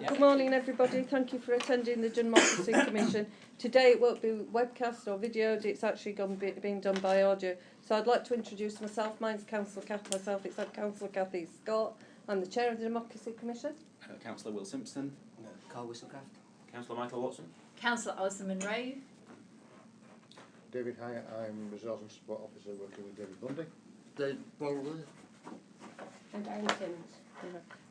Good morning, everybody. Thank you for attending the Democracy Commission. Today it won't be webcast or videoed, it's actually being done by audio. So I'd like to introduce myself. Mine's Councillor Kath, myself, it's Councillor Cathy Scott. I'm the Chair of the Democracy Commission. Councillor Will Simpson. Carl Whistlecraft. Councillor Michael Watson. Councillor Alison Monroe. David Hyatt, I'm Resource and Support Officer working with David Bundy. Dave Bonwood. And Aaron Simmons.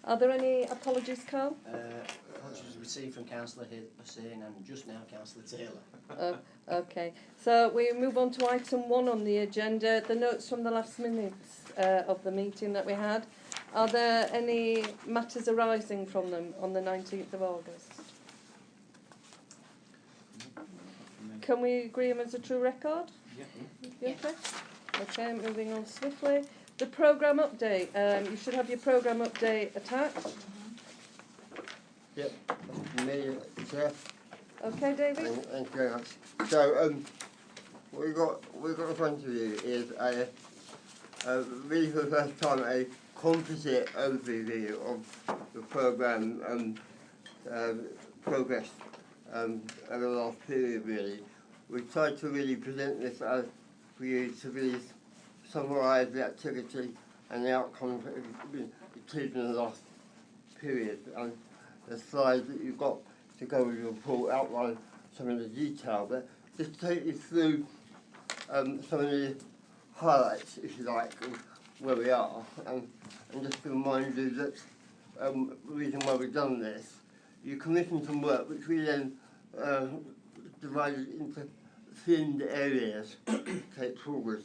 Are there any apologies, Carl? Apologies received from Councillor Hussain and just now Councillor Taylor. Okay, so we move on to item 1 on the agenda, the notes from the last minutes of the meeting that we had. Are there any matters arising from them on the 19th of August? Can we agree them as a true record? Yeah. Okay. Okay, moving on swiftly. The programme update. You should have your programme update attached. Yep, me, Chair. Okay, David. Thank you very much. So, what we've got in front of you is really for the first time a composite overview of the programme progress over the last period. Really, we tried to really present this as for you to really summarise the activity and the outcomes that have been achieved in the last period. And the slides that you've got to go with your report outline some of the detail, but just take you through some of the highlights, if you like, of where we are, and just to remind you that the reason why we've done this, you commissioned some work which we then divided into themed areas to take forward.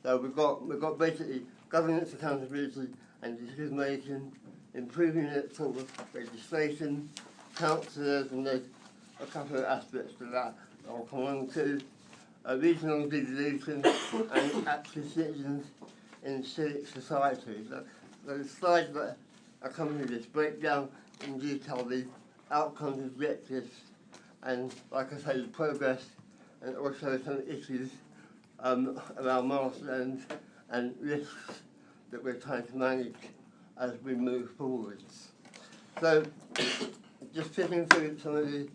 So we've got basically governance, accountability and decision making, improving it sort of legislation, councillors, and there's a couple of aspects to that I'll come on to. Regional devolution and active citizens in civic society. So the slides that accompany this break down in detail the outcomes, objectives, and like I say, the progress, and also some issues around milestones and risks that we're trying to manage as we move forwards. So, just picking through some of the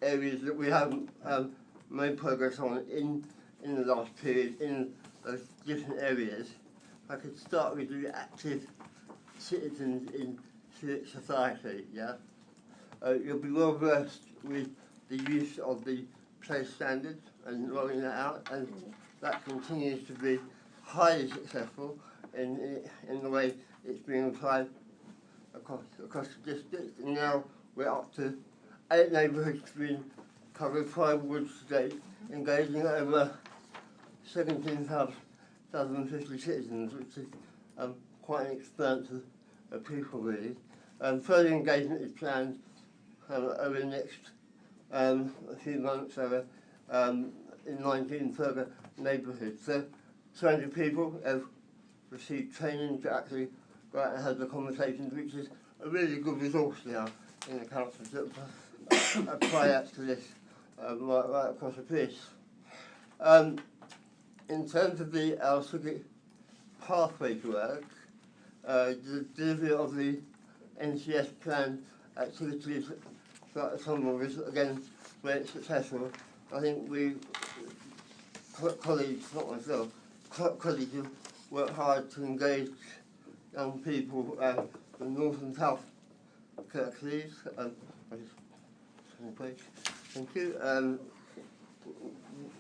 areas that we haven't made progress on in the last period in those different areas. I could start with the active citizens in civic society. Yeah, you'll be well versed with the use of the place standards and rolling that out, and that continues to be highly successful in the way it's being applied across the district. And now we're up to 8 neighbourhoods being covered, 5 wards today, engaging over 17,050 citizens, which is quite an expanse of people really. Further engagement is planned over the next few months over in 19 further neighbourhoods. So 200 people have received training to actually go out and have the conversations, which is a really good resource now in the council to apply that to this right across the piece. In terms of our civic pathway to work, the delivery of the NCS plan activities some of us again very successful. I think we colleagues, not myself, colleagues have worked hard to engage young people from North and South Kirklees. Thank you.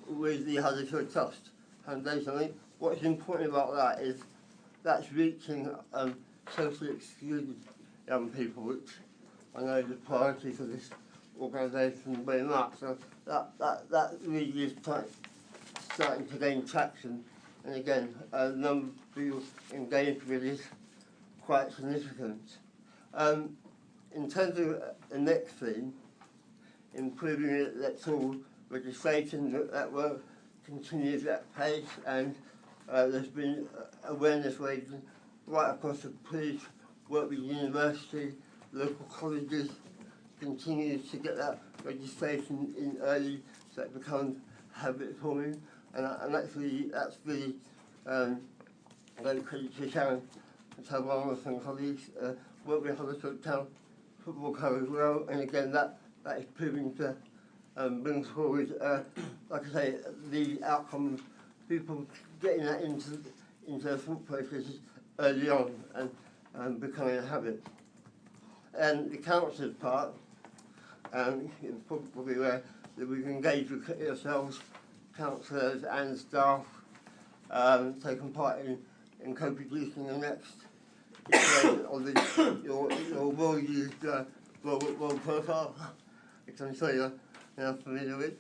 With the Huddersfield Trust Foundation. I think what's important about that is that's reaching socially excluded young people, which I know is a priority for this organisation very much. So that really is starting to gain traction. And again, the number of people engaged with is quite significant. In terms of the next thing, improving electoral legislation, that work continues at pace, and there's been awareness raising right across the police, work with university, local colleges, continues to get that legislation in early so it becomes habit forming, and that's really great credit to Sharon and Ross and colleagues. Work with Huddersfield Town football club as well, and again that is proving to bring forward, like I say, the outcome of people getting that into their thought processes early on and becoming a habit. And the council's part, you're probably aware that we've engaged with yourselves, councillors and staff, taken part in co-producing the next iteration of your well-used role profile, which I'm sure you're familiar with.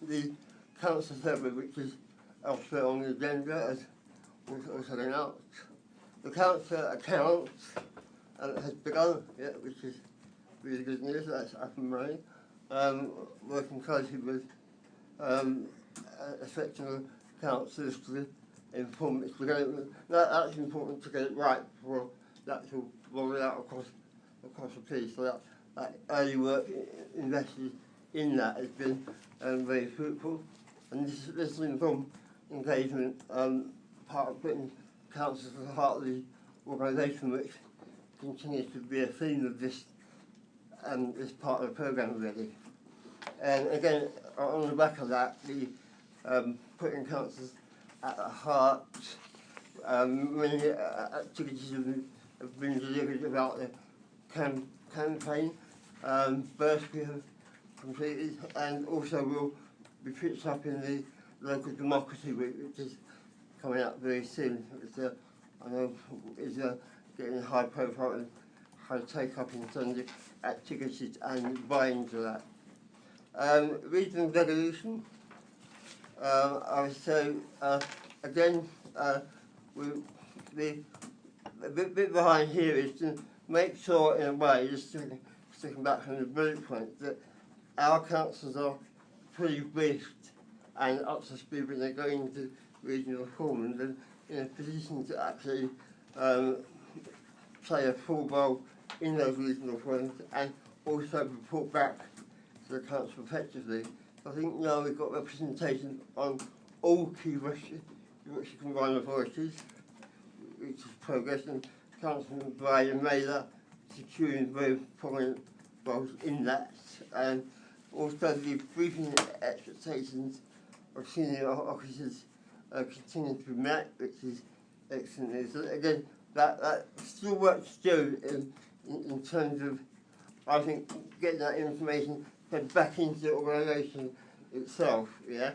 The council survey, which is elsewhere on the agenda, as also announced. The council accounts has begun, which is really good news. That's up and running. Working closely with a section of councillors to inform its development. That's important to get it right before that will roll it out across the piece. So that early work invested in that has been very fruitful. And this informed engagement, part of putting council at the heart of the organisation, which continues to be a theme of this part of the programme really. And again, on the back of that, the putting councils at the heart, many activities have been delivered about the campaign, bursary have completed, and also will be picked up in the local democracy week, which is coming up very soon, which I know is getting high profile and high take up in terms of activities and buying to that. Regional devolution, I would say, again, a bit behind here is to make sure, in a way, just sticking back from the bullet point, that our councils are fully briefed and up to speed when they go into regional forums and in a position to actually play a full role in those regional forums and also report back to the council effectively. I think now we've got representation on all key Russia combined authorities, which is progress, and Councilman Brian Mailer securing very prominent roles in that, and also the briefing expectations of senior officers continue to be met, which is excellent. So again, that still works still in terms of, I think, getting that information fed back into the organisation itself, yeah.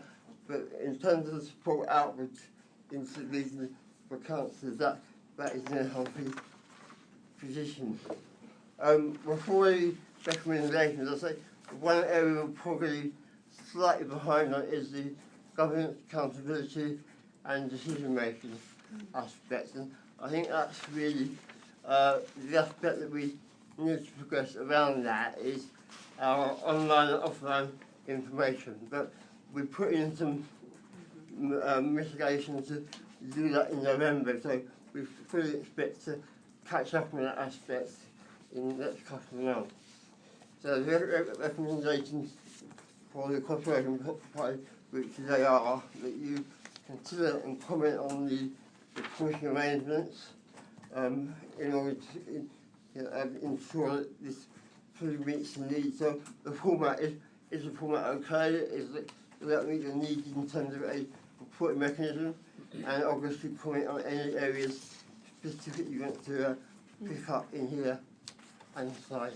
But in terms of the support outwards into the region for councillors, that is in a healthy position. Before the recommendations, I'll say one area we're probably slightly behind on is the governance, accountability and decision making aspects, and I think that's really the aspect that we need to progress around. That is our online and offline information, but we put in some mitigation to do that in November, so we fully expect to catch up on that aspect in the next couple of months. So the recommendations for the Corporation Party, which they are that you consider and comment on the commission arrangements in order to ensure that this fully meets the needs. So the format is the format okay? Does that meet the needs in terms of a reporting mechanism? And obviously comment on any areas specific you want to pick up in here and slide.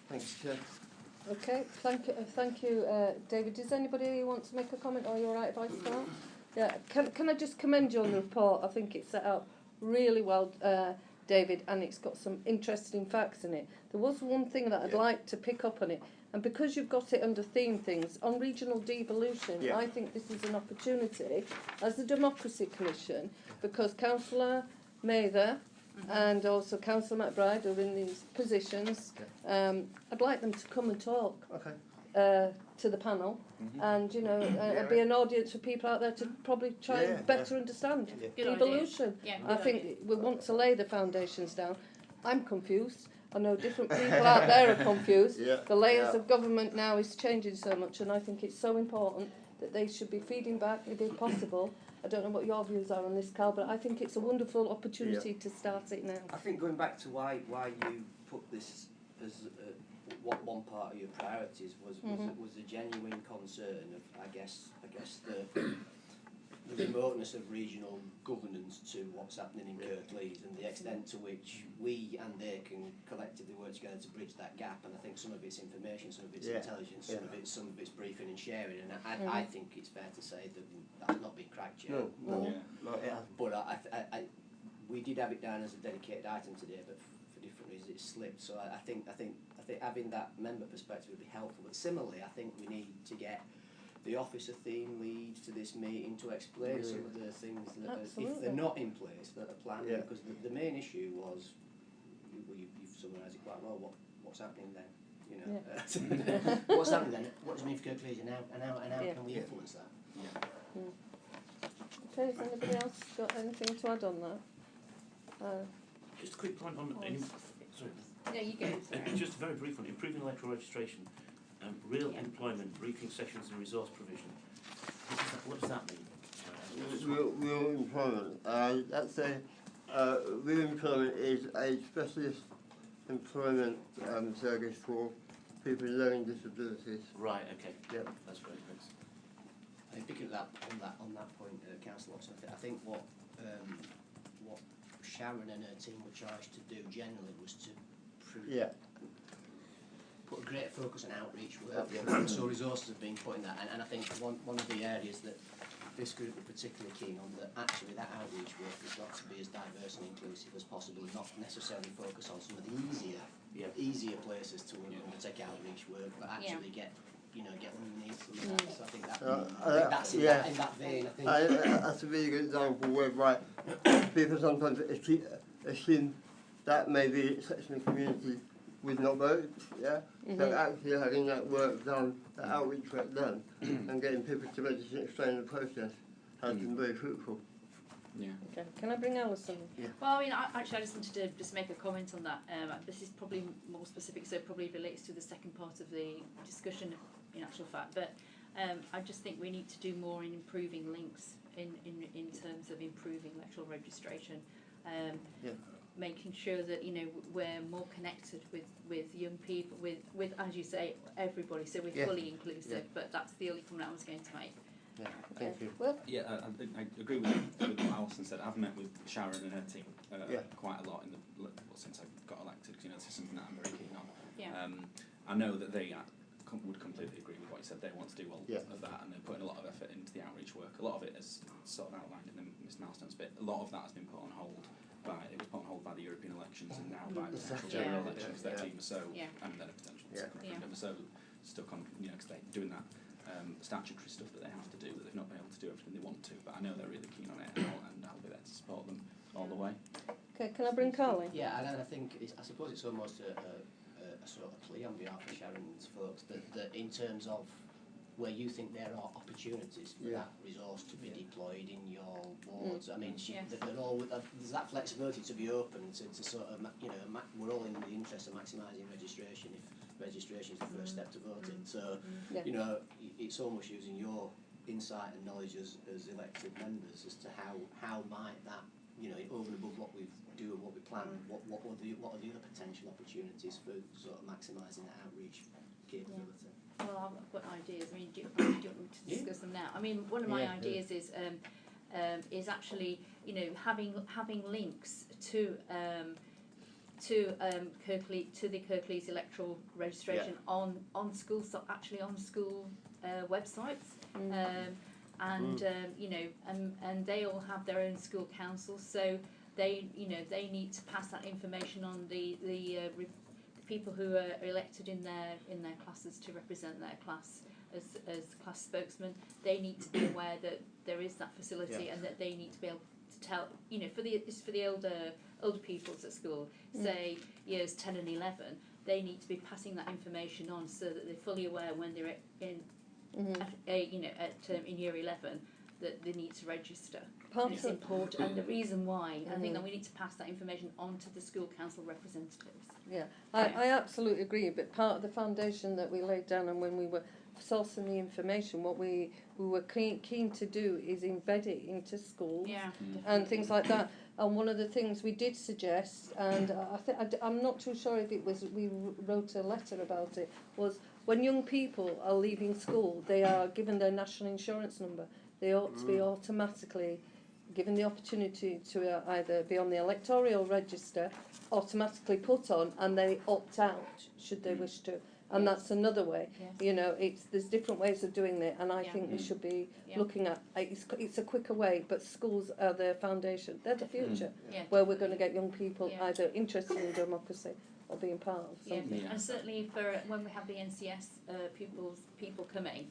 Thanks, Chair. Okay, thank you, David. Does anybody want to make a comment? Are you all right if I start? Yeah. Can I just commend you on the report? I think it's set out really well, David, and it's got some interesting facts in it. There was one thing that I'd like to pick up on it, and because you've got it under theme things on regional devolution, I think this is an opportunity as the Democracy Commission, because Councillor Mather and also Councillor McBride are in these positions. I'd like them to come and talk to the panel, and it'd be an audience for people out there to probably try and better understand devolution. I think we want to lay the foundations down. I'm confused. I know different people out there are confused. The layers of government now is changing so much, and I think it's so important that they should be feeding back if possible. I don't know what your views are on this, Carl, but I think it's a wonderful opportunity to start it now. I think going back to why you put this as what one part of your priorities was a genuine concern of I guess the remoteness of regional governance to what's happening in Kirklees and the extent to which we and they can collectively work together to bridge that gap. And I think some of it's information, some of it's intelligence, some of it's briefing and sharing. And I think it's fair to say that that's not been cracked yet. No, it hasn't. But we did have it down as a dedicated item today, but for different reasons it slipped. So I think having that member perspective would be helpful. But similarly, I think we need to get the officer theme leads to this meeting to explain some of the things that if they're not in place that are planned. Because the main issue was, you've summarised it quite well. What's happening then? You know, what's happening then? What does it mean for Kirklees, and how can we influence that? Yeah. Okay, has anybody else got anything to add on that? Just a quick point on. Sorry. Yeah, you go. Sorry. Just a very brief one. Improving electoral registration, real employment, briefing sessions, and resource provision. What does that mean? Real employment. That's real employment is a specialist employment service for people with learning disabilities. Right. Okay. Yep. That's great. Thanks. I think picking up on that point, Councillor Watson, I think what Sharon and her team were charged to do generally was to put a greater focus on outreach work. So resources have been put in that, and I think one of the areas that this group were particularly keen on, that actually that outreach work has got to be as diverse and inclusive as possible, and not necessarily focus on some of the easier places to undertake outreach work, but actually get underneath some of that. So I think that's in that vein. I think that's a really good example whereby people sometimes assume that maybe section of the community would not vote, So actually having that work done, that outreach work done, and getting people to register and explain the process has been very fruitful. Yeah. Okay, can I bring Alison? Well, I mean, I just wanted to just make a comment on that. This is probably more specific, so it probably relates to the second part of the discussion, in actual fact. But I just think we need to do more in improving links in terms of improving electoral registration. Making sure that we're more connected with young people, with as you say, everybody. So we're fully inclusive. But that's the only comment I was going to make. Yeah, thank you. Well, Yeah, I agree with what Alison said. I've met with Sharon and her team quite a lot since I got elected, because this is something that I'm very keen on. Yeah. I know that they would completely agree with what you said. They want to do all of that, and they're putting a lot of effort into the outreach work. A lot of it is sort of outlined in the Miss Milestones bit. A lot of that has been put on hold by the European elections, and now by the potential general elections. Their team are so, and then a potential referendum are so stuck on, because they're doing that statutory stuff that they have to do, that they've not been able to do everything they want to. But I know they're really keen on it, and I'll be there to support them all the way. okay, can I bring Carly? Yeah, and I think I suppose it's almost a sort of plea on behalf of Sharon's folks that in terms of where you think there are opportunities for that resource to be deployed in your wards. I mean, they're all there's that flexibility to be open to sort of we're all in the interest of maximising registration. If registration is the first step to voting, so it's almost using your insight and knowledge as elected members as to how might that over and above what we do and what we plan, what are the other potential opportunities for sort of maximising that outreach capability. Well, I've got ideas. I mean, do you want me to discuss them now? I mean, one of my ideas is actually having links to Kirklees, to the Kirklees electoral registration on school websites, and and they all have their own school councils, so they need to pass that information on the people who are elected in their classes to represent their class as class spokesmen. They need to be aware that there is that facility, and that they need to be able to tell, for the older pupils at school, say years 10 and 11, they need to be passing that information on so that they're fully aware when they're in in year 11 that they need to register. Part it's of- important, and the reason why. I think that we need to pass that information on to the school council representatives. Yeah, I absolutely agree, but part of the foundation that we laid down, and when we were sourcing the information, what we were keen to do is embed it into schools Yeah. and things like that. And one of the things we did suggest, and I'm not too sure if it was, we wrote a letter about it, was when young people are leaving school, they are given their national insurance number. They ought to be automatically given the opportunity to either be on the electoral register, automatically put on, and they opt out should they wish to. And that's another way. Yeah. You know, there's different ways of doing it, and I think we should be looking at it's a quicker way. But schools are the foundation; they're the future, where we're going to get young people either interested in democracy or being part of something. And certainly for when we have the NCS people coming.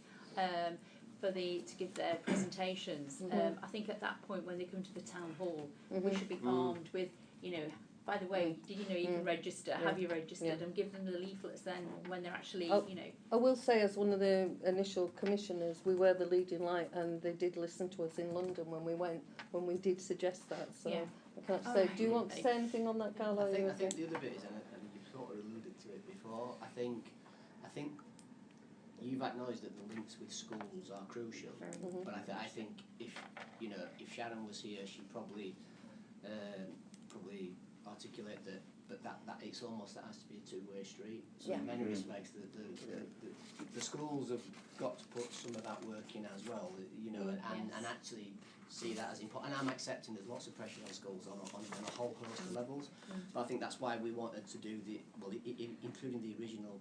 To give their presentations. I think at that point when they come to the town hall, we should be armed with, by the way, did you know you can register? Have you registered? And give them the leaflets then when they're actually, I will say, as one of the initial commissioners, we were the leading light, and they did listen to us in London when we did suggest that. So I can't say. Do you want to say anything on that, Carlo? I think the other bit is, and you've sort of alluded to it before. I think you've acknowledged that the links with schools are crucial, but I think if Sharon was here, she'd probably articulate that. But that it's almost that has to be a two-way street. So in many respects, the schools have got to put some of that work in as well. And actually see that as important. And I'm accepting there's lots of pressure on schools on a whole host of levels. But I think that's why we wanted to do including the original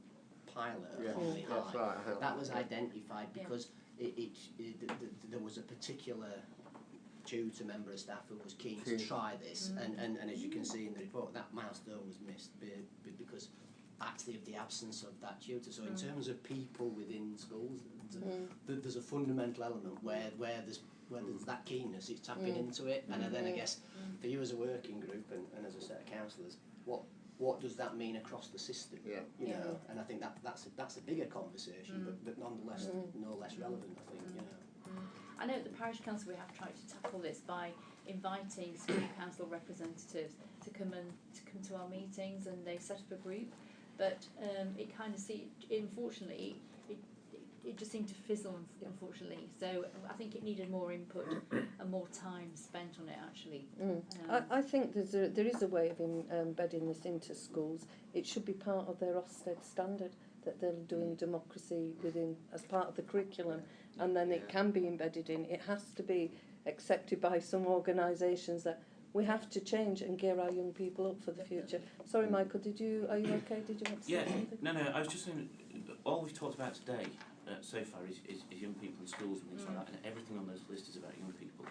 pilot on the high. That was identified because there was a particular tutor member of staff who was keen to try this, and as you can see in the report, that milestone was missed because actually of the absence of that tutor. So in terms of people within schools, there's a fundamental element where there's that keenness, it's tapping into it, and then I guess for you as a working group and as a set of councillors, what does that mean across the system? You know, and I think that's a bigger conversation, but nonetheless no less relevant. I think I know at the parish council we have tried to tackle this by inviting school council representatives to come to our meetings, and they set up a group, but it kind of unfortunately it just seemed to fizzle, unfortunately. So I think it needed more input and more time spent on it, actually. I think there is a way of embedding this into schools. It should be part of their Ofsted standard that they're doing democracy within as part of the curriculum, and then it can be embedded in. It has to be accepted by some organisations that we have to change and gear our young people up for the future. Sorry, Michael, are you okay? Did you want to say something? No, I was just saying, all we've talked about today so far is young people in schools and things like that, and everything on those lists is about young people.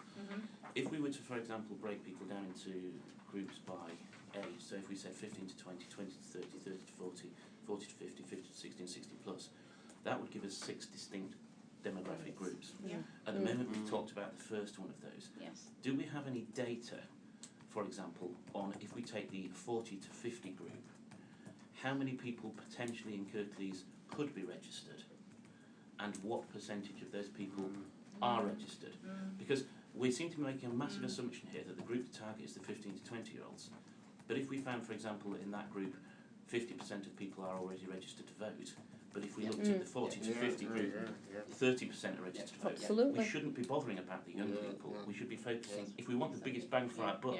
If we were to, for example, break people down into groups by age, so if we said 15 to 20, 20 to 30, 30 to 40, 40 to 50, 50 to 60 and 60 plus, that would give us 6 distinct demographic groups. At the moment we've talked about the first one of those. Do we have any data, for example, on if we take the 40 to 50 group, how many people potentially in Kirklees could be registered, and what percentage of those people are registered? Because we seem to be making a massive assumption here that the group to target is the 15 to 20 year olds, but if we found, for example, that in that group 50% of people are already registered to vote, but if we looked at the 40 to 50 group, 30% are registered to vote. Absolutely. We shouldn't be bothering about the young people. We should be focusing, if we want the biggest bang for our buck,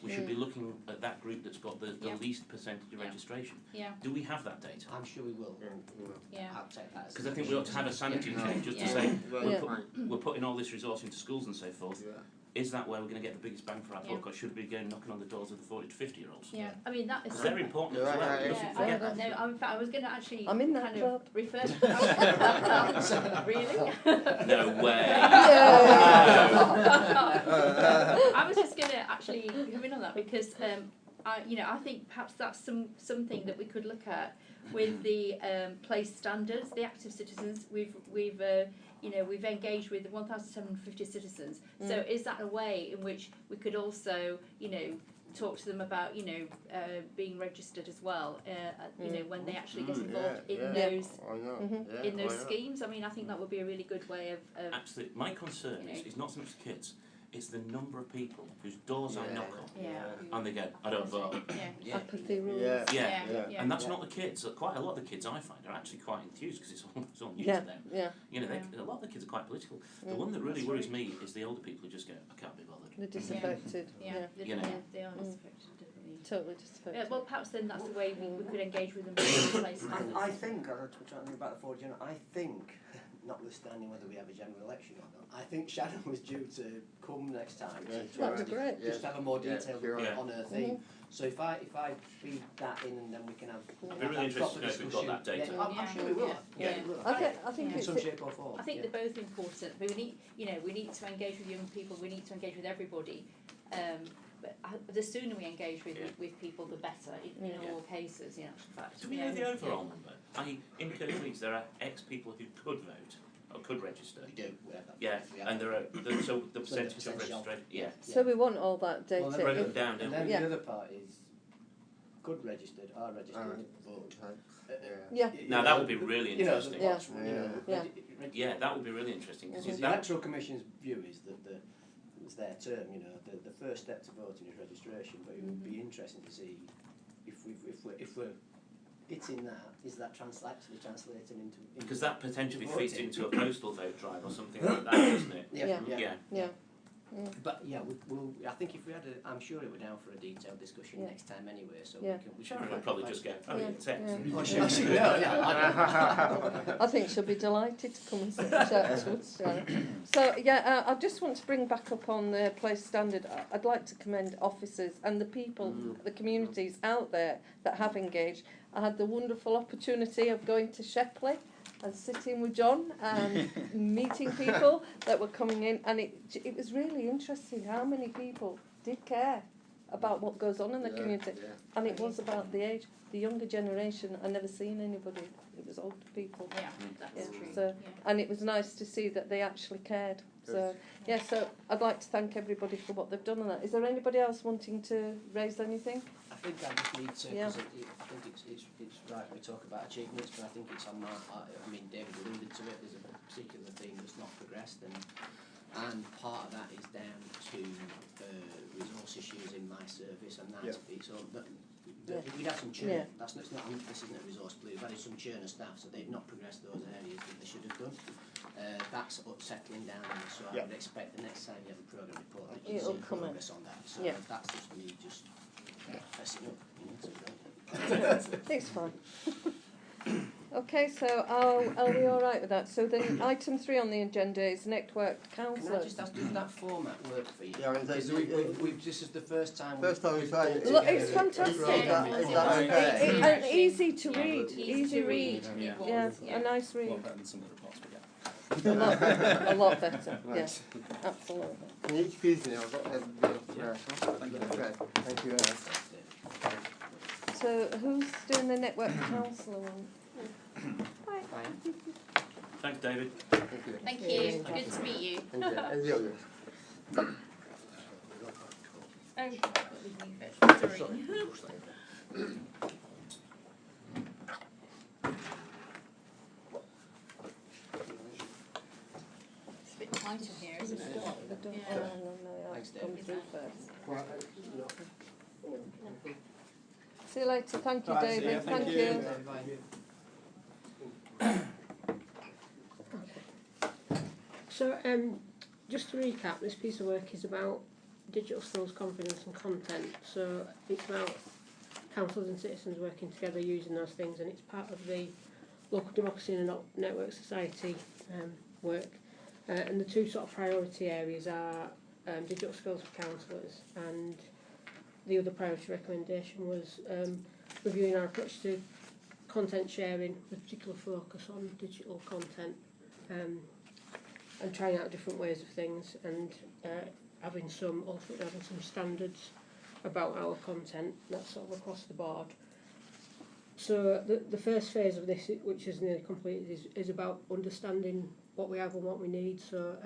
we should be looking at that group that's got the least percentage of registration. Do we have that data? I'm sure we will. I'll take that. Because I think we ought to have a sanity check just to say we're putting all this resource into schools and so forth. Is that where we're going to get the biggest bang for our buck, or should we be going knocking on the doors of the 40 to 50 year olds? I mean that is very important as well. We mustn't forget that. No, in fact, I was going to actually I'm in that kind club. of refer to that. Really? No way. I was just going to actually come in on that because I think perhaps that's something that we could look at with the place standards, the active citizens. We've engaged with 1,750 citizens. So is that a way in which we could also, talk to them about, being registered as well, when they actually get involved in those schemes? I mean, I think that would be a really good way of Absolutely. My concern is not so much the kids, it's the number of people whose doors I knock on Yeah. and they go, I don't vote. Yeah. Apathy rules. Yeah. Yeah. And that's not the kids. Quite a lot of the kids I find are actually quite enthused because it's all new Yeah, to them. yeah. You know, a lot of the kids are quite political. The one that really worries me is the older people who just go, I can't be bothered. They're disaffected. Yeah, You know. they are disaffected, definitely. Totally disaffected. Yeah, well, perhaps then that's the way we could engage with them in place. I think, I'll touch on about the forward general, I think, notwithstanding whether we have a general election or not, I think Shannon was due to come next time. That'd be great. Just have a more detailed Yeah. on her theme. So if I feed that in and then we can have I'd be really interested to know if we've got that data. Yeah, I'm sure we will. Yeah. I think In it's some shape or form. I think they're both important. But we need to engage with young people. We need to engage with everybody. But the sooner we engage with people, the better. In all cases, in actual fact. Do we know the overall number? In Kirklees, there are X people who could vote or could register. We do. We have that. Yeah, We have and there are so the percentage of percentage of- registration. Yeah. So we want all that data. Well, Wrote them down, And don't then we? Yeah. the other part is good registered, are registered, vote. Yeah. Now that would be really interesting. Yeah. Yeah, that would be really interesting because The Electoral Commission's view is that it's their term, the first step to voting is registration, but it would be interesting to see if we're hitting that, is that actually translating into because that potentially voting. feeds into a postal vote drive or something like that, doesn't it? Yeah. But yeah, we'll. I think if we had I'm sure it would down for a detailed discussion Yeah. next time anyway. So Yeah. we can. Sharon would probably just go, oh, Yeah. yeah, text. Yeah. Oh, she will. Yeah. I think she'll be delighted to come and sit and chat to us. So I just want to bring back up on the place standard. I'd like to commend officers and the people, the communities out there that have engaged. I had the wonderful opportunity of going to Shepley and sitting with John and meeting people that were coming in, and it was really interesting how many people did care about what goes on in the community, and it was about the age. The younger generation, I never seen anybody. It was older people. Yeah, that's true. So, and it was nice to see that they actually cared. So, so I'd like to thank everybody for what they've done on that. Is there anybody else wanting to raise anything? I think I just need to, Yeah. because I think it's right we talk about achievements, but I think it's on that. I mean, David alluded to it. There's a particular theme that's not progressed, and part of that is down to resource issues in my service, and that's it's all. We'd had some churn. Yeah. This isn't a resource plea. We've had some churn of staff, so they've not progressed those areas that they should have done. That's settling down, so I would expect the next time you have a programme report that you see progress on that. So that's just me just messing up. It's fine. Okay, so are we all right with that? So then item 3 on the agenda is networked Can I counsellors. just ask, does that format work for you? Yeah, Because this is the first time First time we've tried it. Look, it's fantastic. Is that okay? And easy to read, easy read. Yeah. Yeah, a nice A read. lot better than some of the reports we get. A lot better. Yes, absolutely. Can you excuse me? I've got everybody else first. Thank you. Okay, thank you. So who's doing the network counsellor one? Thanks, David. Thank you. Thank you. Good to meet you. And the others. Sorry. It's a bit tighter here, isn't it? Thanks, Come David. through first. See you later. Thank you, David. Thank you. So, just to recap, this piece of work is about digital skills, confidence and content. So it's about councils and citizens working together using those things, and it's part of the local democracy and network society work. And the two sort of priority areas are digital skills for councillors, and the other priority recommendation was reviewing our approach to content sharing with particular focus on digital content, and trying out different ways of things, and having some standards about our content. That's sort of across the board. So the first phase of this, which is nearly completed, is about understanding what we have and what we need. So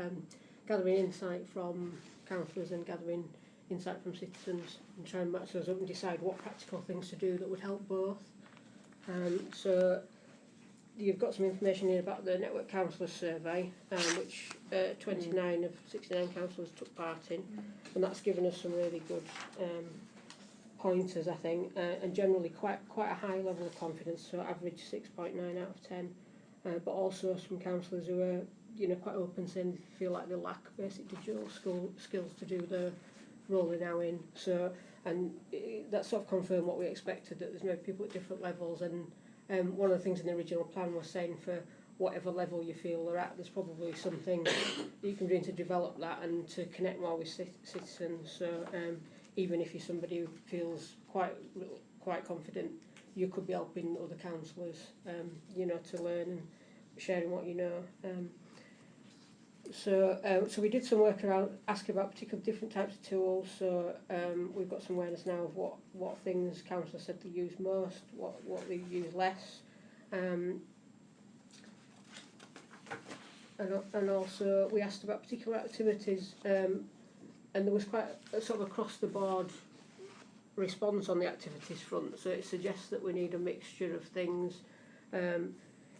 gathering insight from councillors and gathering insight from citizens, and try and match those up and decide what practical things to do that would help both. So you've got some information here about the Network Councillors Survey, which 29 of 69 councillors took part in, and that's given us some really good pointers, I think, and generally quite a high level of confidence, so average 6.9 out of 10, but also some councillors who are quite open, saying they feel like they lack basic digital skills to do the rolling out in. So, and that sort of confirmed what we expected, that there's maybe people at different levels, and one of the things in the original plan was saying for whatever level you feel they're at, there's probably something you can do to develop that and to connect more with citizens. So even if you're somebody who feels quite confident, you could be helping other councillors, to learn and sharing what you know. So we did some work around asking about particular different types of tools. So we've got some awareness now of what things councillors said they use most, what they use less, and also we asked about particular activities, and there was quite a sort of across the board response on the activities front. So it suggests that we need a mixture of things.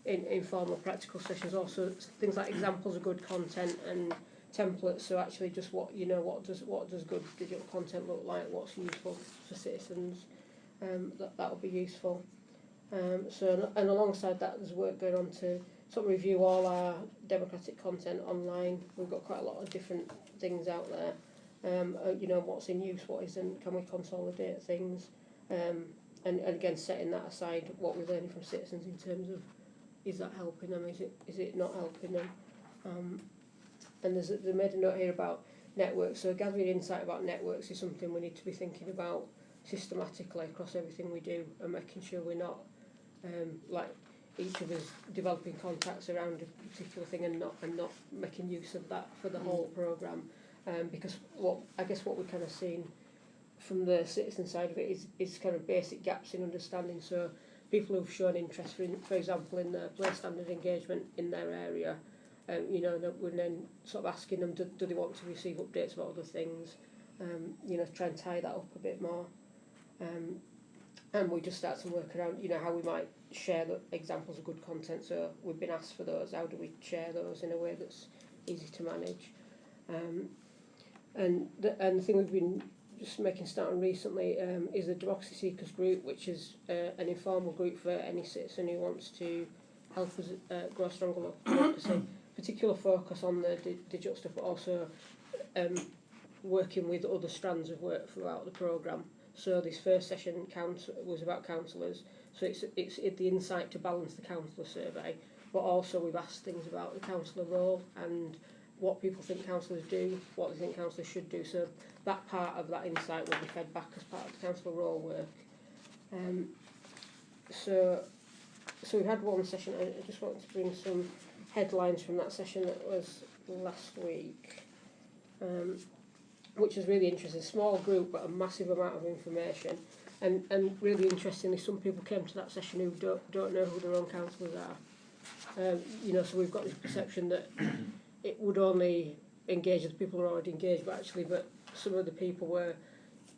In informal practical sessions, also things like examples of good content and templates. So actually, just what does good digital content look like? What's useful for citizens? That would be useful. So and alongside that, there's work going on to sort of review all our democratic content online. We've got quite a lot of different things out there. What's in use, what isn't? Can we consolidate things? And again, setting that aside, what we're learning from citizens in terms of, is that helping them? Is it not helping them? And they made a note here about networks. So gathering insight about networks is something we need to be thinking about systematically across everything we do, and making sure we're not like each of us developing contacts around a particular thing and not making use of that for the whole programme. Because what we're kind of seeing from the citizen side of it is kind of basic gaps in understanding. So people who've shown interest, for example, in the play standard engagement in their area, we're then sort of asking them, do they want to receive updates about other things, try and tie that up a bit more. And we just start some work around, how we might share the examples of good content. So we've been asked for those. How do we share those in a way that's easy to manage? And the thing we've been just making start on recently is the Democracy Seekers group, which is an informal group for any citizen who wants to help us grow stronger local democracy. Particular focus on the digital stuff, but also working with other strands of work throughout the programme. So this first session was about councillors. So it's the insight to balance the councillor survey, but also we've asked things about the councillor role and what people think councillors do, what they think councillors should do. So that part of that insight will be fed back as part of the councillor role work. So we had one session. I just wanted to bring some headlines from that session that was last week, which was really interesting. Small group, but a massive amount of information. And really interestingly, some people came to that session who don't know who their own councillors are. So we've got this perception that it would only engage with people who are already engaged, but some of the people were,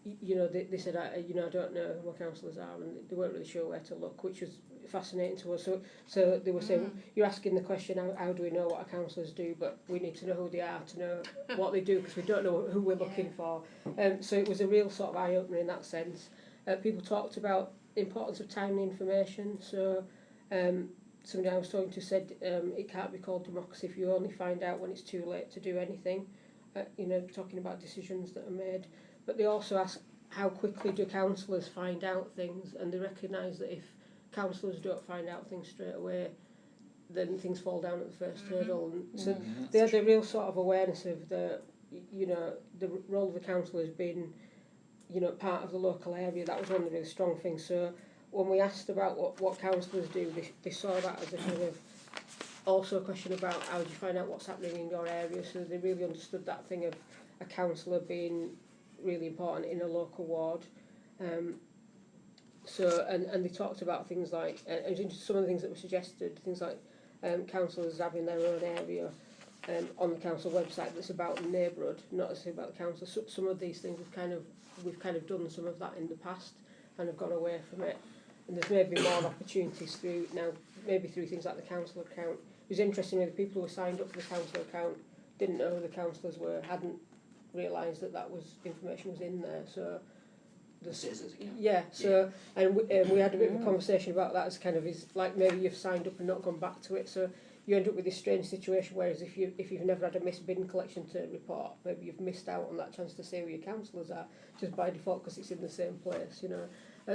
they said, I don't know who my councillors are, and they weren't really sure where to look, which was fascinating to us. So they were saying, you're asking the question, how do we know what our councillors do, but we need to know who they are to know what they do, because we don't know who we're looking for. So it was a real sort of eye-opener in that sense. People talked about the importance of timely information. So somebody I was talking to said it can't be called democracy if you only find out when it's too late to do anything, talking about decisions that are made. But they also ask, how quickly do councillors find out things? And they recognise that if councillors don't find out things straight away, then things fall down at the first hurdle. And so they had a real sort of awareness of the role of the councillor as being, part of the local area. That was one of the really strong things. So when we asked about what councillors do, they saw that as a kind of also a question about how do you find out what's happening in your area. So they really understood that thing of a councillor being really important in a local ward. So they talked about things like, and some of the things that were suggested, things like councillors having their own area on the council website that's about the neighbourhood, not necessarily about the council. So, some of these things we've kind of done some of that in the past and have gone away from it. and there's maybe more opportunities through now, maybe through things like the council account. It was interesting that the people who signed up for the council account didn't know who the councillors were, hadn't realised that information was in there. So The citizens account. yeah, so and we had a bit of a conversation about that as kind of is like maybe you've signed up and not gone back to it, so you end up with this strange situation. Whereas if you've never had a missed bin collection to report, maybe you've missed out on that chance to see who your councillors are just by default because it's in the same place, you know.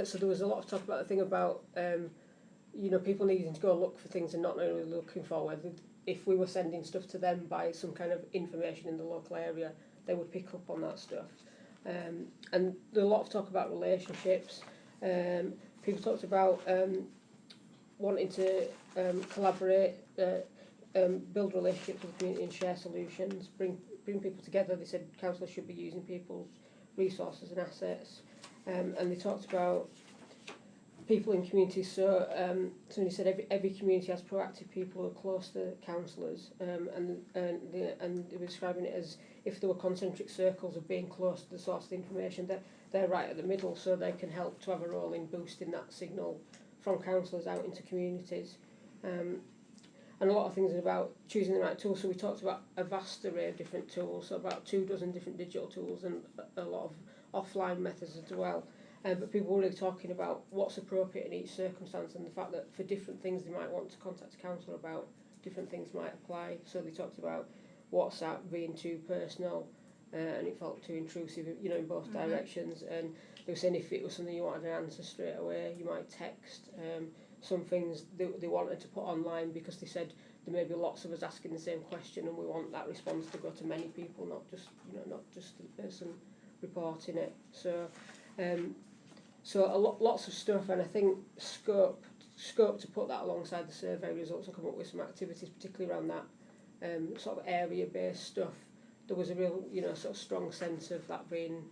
So there was a lot of talk about the thing about you know, people needing to go look for things and not really looking for whether if we were sending stuff to them by some kind of information in the local area, they would pick up on that stuff. And there's a lot of talk about relationships. People talked about wanting to collaborate, build relationships with the community and share solutions, bring people together. They said councillors should be using people's resources and assets. And they talked about people in communities. So somebody said every community has proactive people who are close to councillors, and they were describing it as if there were concentric circles of being close to the source of the information, they're right at the middle, so they can help to have a role in boosting that signal from councillors out into communities. And a lot of things are about choosing the right tools. So we talked about a vast array of different tools, so about 24 different digital tools and a lot of offline methods as well. But people were really talking about what's appropriate in each circumstance and the fact that for different things they might want to contact a councillor about, different things might apply. So they talked about WhatsApp being too personal and it felt too intrusive, you know, in both directions. And they were saying if it was something you wanted an answer straight away, you might text. Some things they wanted to put online because they said there may be lots of us asking the same question and we want that response to go to many people, not just, you know, not just the person reporting it. So lots of stuff, and I think scope to put that alongside the survey results and come up with some activities, particularly around that sort of area-based stuff. There was a real, you know, sort of strong sense of that being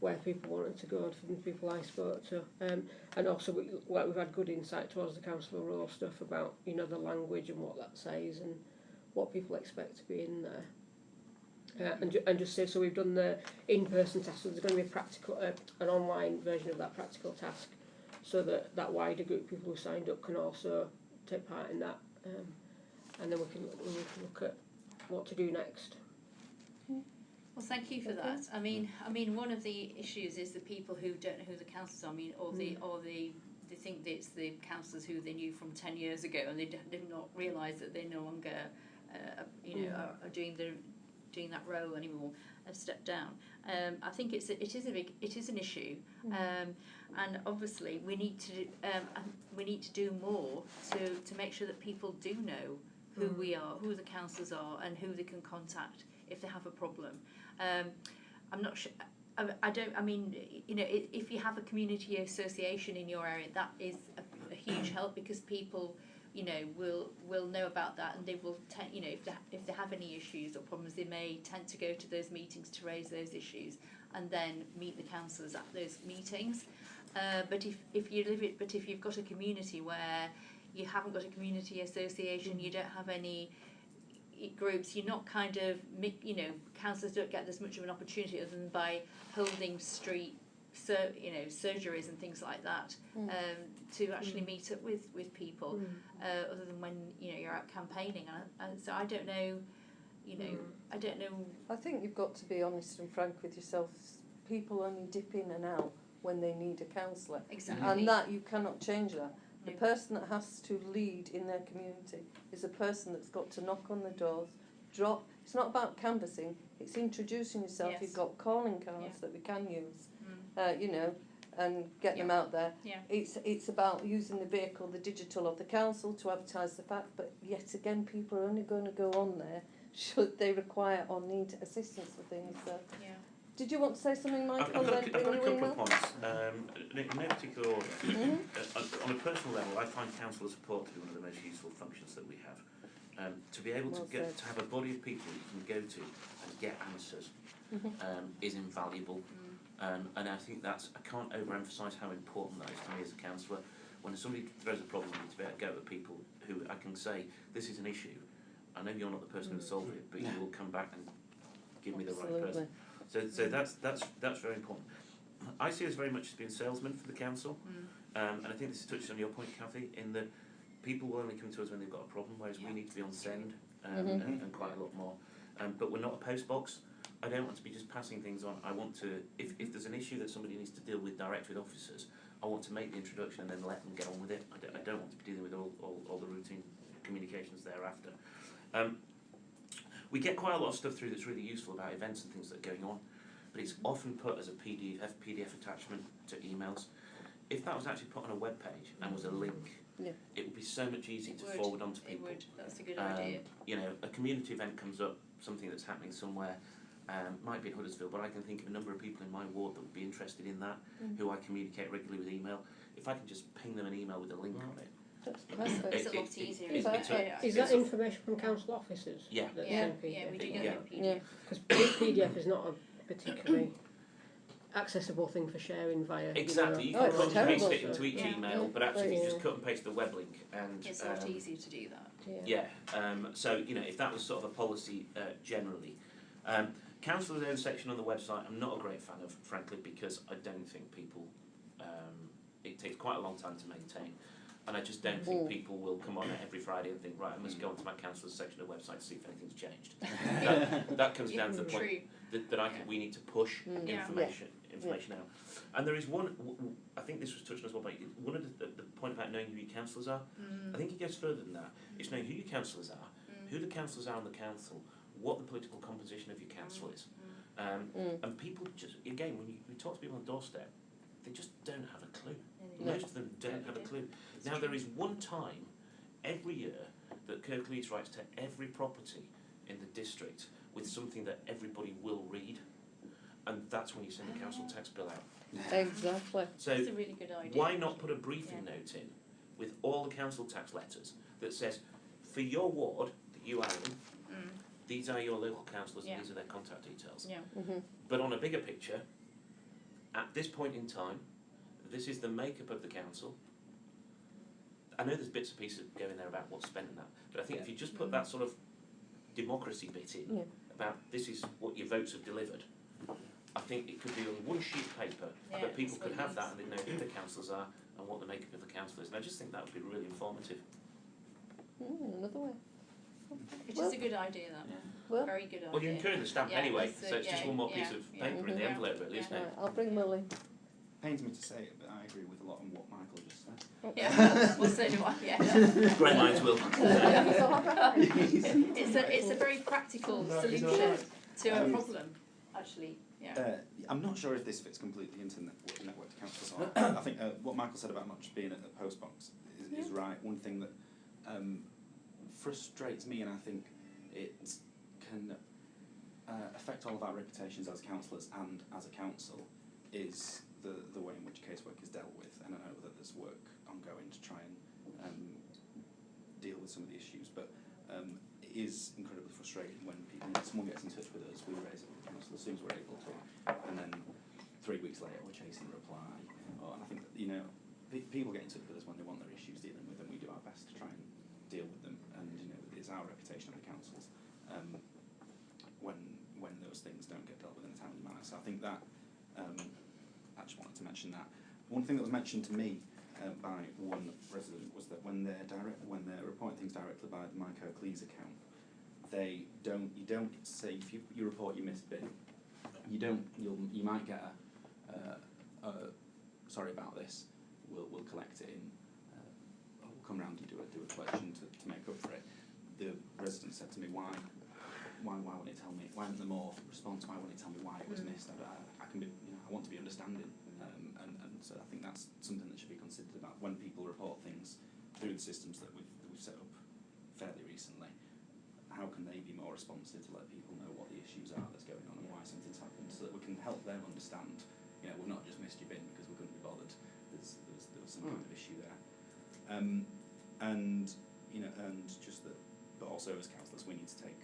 where people wanted to go from the people I spoke to, and also we've had good insight towards the council role stuff about, you know, the language and what that says and what people expect to be in there. And just say, so we've done the in-person test, so there's going to be a practical, an online version of that practical task, so that wider group of people who signed up can also take part in that, and then we can look at what to do next. Well, thank you for that. I mean, one of the issues is the people who don't know who the councillors are. I mean, they think that it's the councillors who they knew from 10 years ago, and they did not realise that they no longer, are doing that role anymore. Have stepped down. I think it is an issue, and obviously we need to do more to make sure that people do know who we are, who the councillors are, and who they can contact if they have a problem. I'm not sure. I mean, you know, if you have a community association in your area, that is a huge help, because people, you know, will know about that, and they will, you know, if they have any issues or problems, they may tend to go to those meetings to raise those issues, and then meet the councillors at those meetings. But if you've got a community where you haven't got a community association, you don't have any groups, you're not kind of, you know, councillors don't get as much of an opportunity other than by holding street, surgeries and things like that, to actually meet up with people, other than when, you know, you're out campaigning. And so I don't know, you know, I don't know. I think you've got to be honest and frank with yourself. People only dip in and out when they need a counsellor. Exactly. And that, you cannot change that. The person that has to lead in their community is a person that's got to knock on the doors, it's not about canvassing, it's introducing yourself. Yes. You've got calling cards that we can use, you know, and get them out there. Yeah. It's about using the vehicle, the digital of the council, to advertise the fact, but yet again, people are only going to go on there should they require or need assistance with things. So. Yeah. Did you want to say something, Michael? I've got a couple of points, in no particular order. On a personal level, I find councillor support to be one of the most useful functions that we have. To be able to have a body of people you can go to and get answers is invaluable. And I think I can't overemphasise how important that is to me as a councillor. When somebody throws a problem, I need to be able to go to people who I can say, this is an issue. I know you're not the person who will solve it, but you will come back and give me the right person. So that's very important. I see us very much as being salesmen for the council. And I think this touches on your point, Kathy, in that people will only come to us when they've got a problem, whereas we need to be on send and quite a lot more. But we're not a post box. I don't want to be just passing things on. I want to, if there's an issue that somebody needs to deal with direct with officers, I want to make the introduction and then let them get on with it. I don't want to be dealing with all the routine communications thereafter. We get quite a lot of stuff through that's really useful about events and things that are going on, but it's often put as a PDF attachment to emails. If that was actually put on a web page and was a link, it would be so much easier to forward on to people. It would. That's a good idea. You know, a community event comes up, something that's happening somewhere, might be in Huddersfield, but I can think of a number of people in my ward that would be interested in that, who I communicate regularly with email. If I can just ping them an email with a link on it, That's perfect. It's a lot easier. Is that information from council officers? Yeah. That's Yeah, in PDF? we do get it in PDF. Because PDF is not a particularly accessible thing for sharing via. Exactly, you Oh, can it's cut and terrible. paste it into each email, but actually if you just cut and paste the web link and It's a lot easier to do that. so you know, if that was sort of a policy generally. Council's own section on the website I'm not a great fan of, frankly, because I don't think people it takes quite a long time to maintain, and I just don't think people will come on it every Friday and think, right, I must go onto my council's section of the website to see if anything's changed. that comes down to the point that I think we need to push information out. And there is one, I think this was touched on as well, but one of the point about knowing who your councillors are, I think it goes further than that. It's knowing who your councillors are, who the councillors are on the council, what the political composition of your council is. And people just, again, when you talk to people on the doorstep, they just don't have a clue. Most of them don't have a clue. Now, there is one time every year that Kirklees writes to every property in the district with something that everybody will read, and that's when you send the council tax bill out. Exactly. So that's a really good idea. Why not put a briefing note in with all the council tax letters that says, for your ward that you are in, these are your local councillors and these are their contact details. But on a bigger picture, at this point in time, this is the makeup of the council. I know there's bits and pieces going there about what's spent in that, but I think if you just put that sort of democracy bit in, about this is what your votes have delivered, I think it could be on one sheet of paper, but people could have that and they know who the councillors are and what the makeup of the council is. And I just think that would be really informative. Another way. It's just a good idea, that. Well, very good idea. Well, you incur the stamp anyway, so it's just one more piece of yeah. paper in the envelope, really, isn't it? I'll bring Millie. Pains me to say it, but I agree with a lot on what Michael just said. Yeah, well, so do I, yeah. Great minds will. It's a very practical solution to a problem, actually. Yeah. I'm not sure if this fits completely into networked councils. I think what Michael said about not just being a post box is right. One thing that frustrates me, and I think it can affect all of our reputations as councillors and as a council, is the way in which casework is dealt with. And I know that there's work ongoing to try and deal with some of the issues, but it is incredibly frustrating when someone gets in touch with us, we raise it with the council as soon as we're able to, and then 3 weeks later we're chasing a reply. And I think that, you know, people get in touch with us when they want their issues dealing with, and we do our best to try and deal with them. And you know, it's our reputation of the councils when those things don't get dealt with in a timely manner. So I think that I just wanted to mention that. One thing that was mentioned to me by one resident was that when they're reporting things directly by the My Kirklees account, you don't say, if you report your missed bin, you might get a sorry about this, we'll collect it in, we'll come round and do a collection to make up for it. The resident said to me, why won't it tell me, why isn't there more response, why won't it tell me why it was missed? I can be, you know, I want to be understanding, and so I think that's something that should be considered about when people report things through the systems that we've set up fairly recently. How can they be more responsive to let people know what the issues are that's going on and why something's happened, so that we can help them understand, you know, we've not just missed your bin because we couldn't be bothered. There was some kind of issue there, and you know, and just that. But also as councillors, we need to take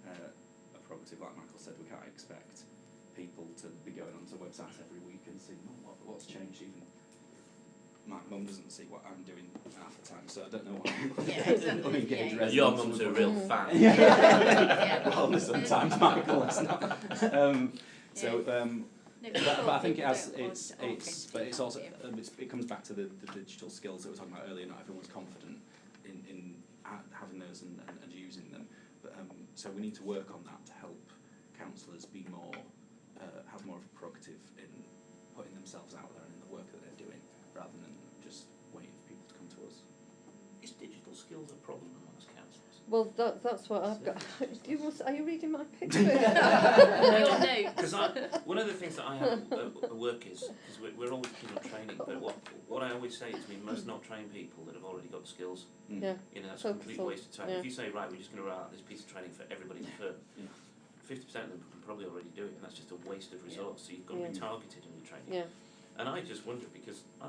a prerogative. Like Michael said, we can't expect people to be going onto websites every week and seeing what's changed. Even my mum doesn't see what I'm doing half the time, so I don't know why. Exactly. Your mum's a real fan. Well, sometimes, Michael, let's not. No, But I think it has. people don't It's want- aren't it's going to but do it's that, also do you? it comes back to the digital skills that we were talking about earlier. Not everyone's confident in having those and using them. But so we need to work on that to help councillors be more have more of a prerogative in putting themselves out there and in the work that they're doing, rather than just waiting for people to come to us. Is digital skills a problem amongst councillors? Well, that's what I've got. Are you reading my picture? Your notes. Because one of the things that I have at work is, because we're always keen on training, but what I always say is we must not train people that have already got the skills. Yeah. You know, that's a Focus complete on- waste of time. yeah. If you say, right, we're just going to roll out this piece of training for everybody in the firm, Yeah. 50% of them can probably already do it, and that's just a waste of resource. So you've got to Yeah. be targeted in your training. Yeah. And I just wonder, because I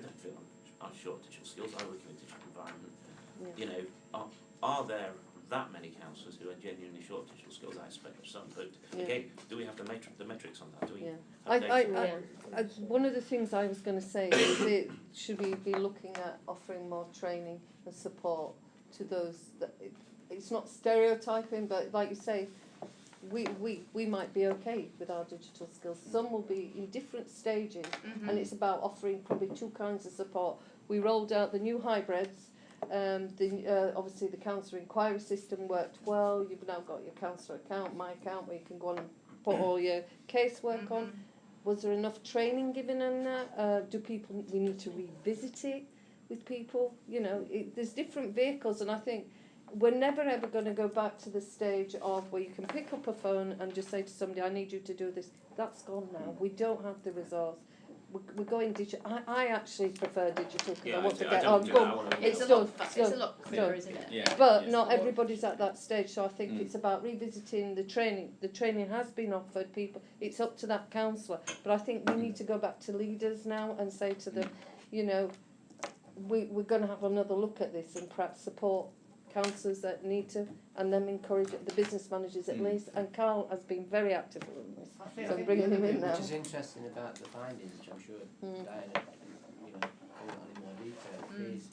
don't feel I'm short of digital skills. I work in a digital environment. Yeah. You know, are there that many councillors who are genuinely short of digital skills? I expect some, but Yeah. again, do we have the metrics on that? Do we? Yeah. have data? One of the things I was going to say is should we be looking at offering more training and support to those that it's not stereotyping, but like you say, we might be okay with our digital skills. Some will be in different stages, and it's about offering probably two kinds of support. We rolled out the new hybrids. Obviously the councillor inquiry system worked well. You've now got your councillor account, my account, where you can go on and put all your casework on. Was there enough training given on that? We need to revisit it with people? You know, there's different vehicles, and I think we're never ever going to go back to the stage of where you can pick up a phone and just say to somebody, I need you to do this. That's gone now. We don't have the resource. We're going digital. I actually prefer digital because I want to get on. It's a lot quicker, isn't it? Yeah. But not everybody's at that stage, so I think it's about revisiting the training. The training has been offered people. It's up to that councillor. But I think we need to go back to leaders now and say to them, you know, we're going to have another look at this and perhaps support councillors that need to, and then encourage the business managers at least. And Carl has been very active on this, so I'm bringing him in now. Which is interesting about the findings, which I'm sure Diana, you know, comment on in more detail, is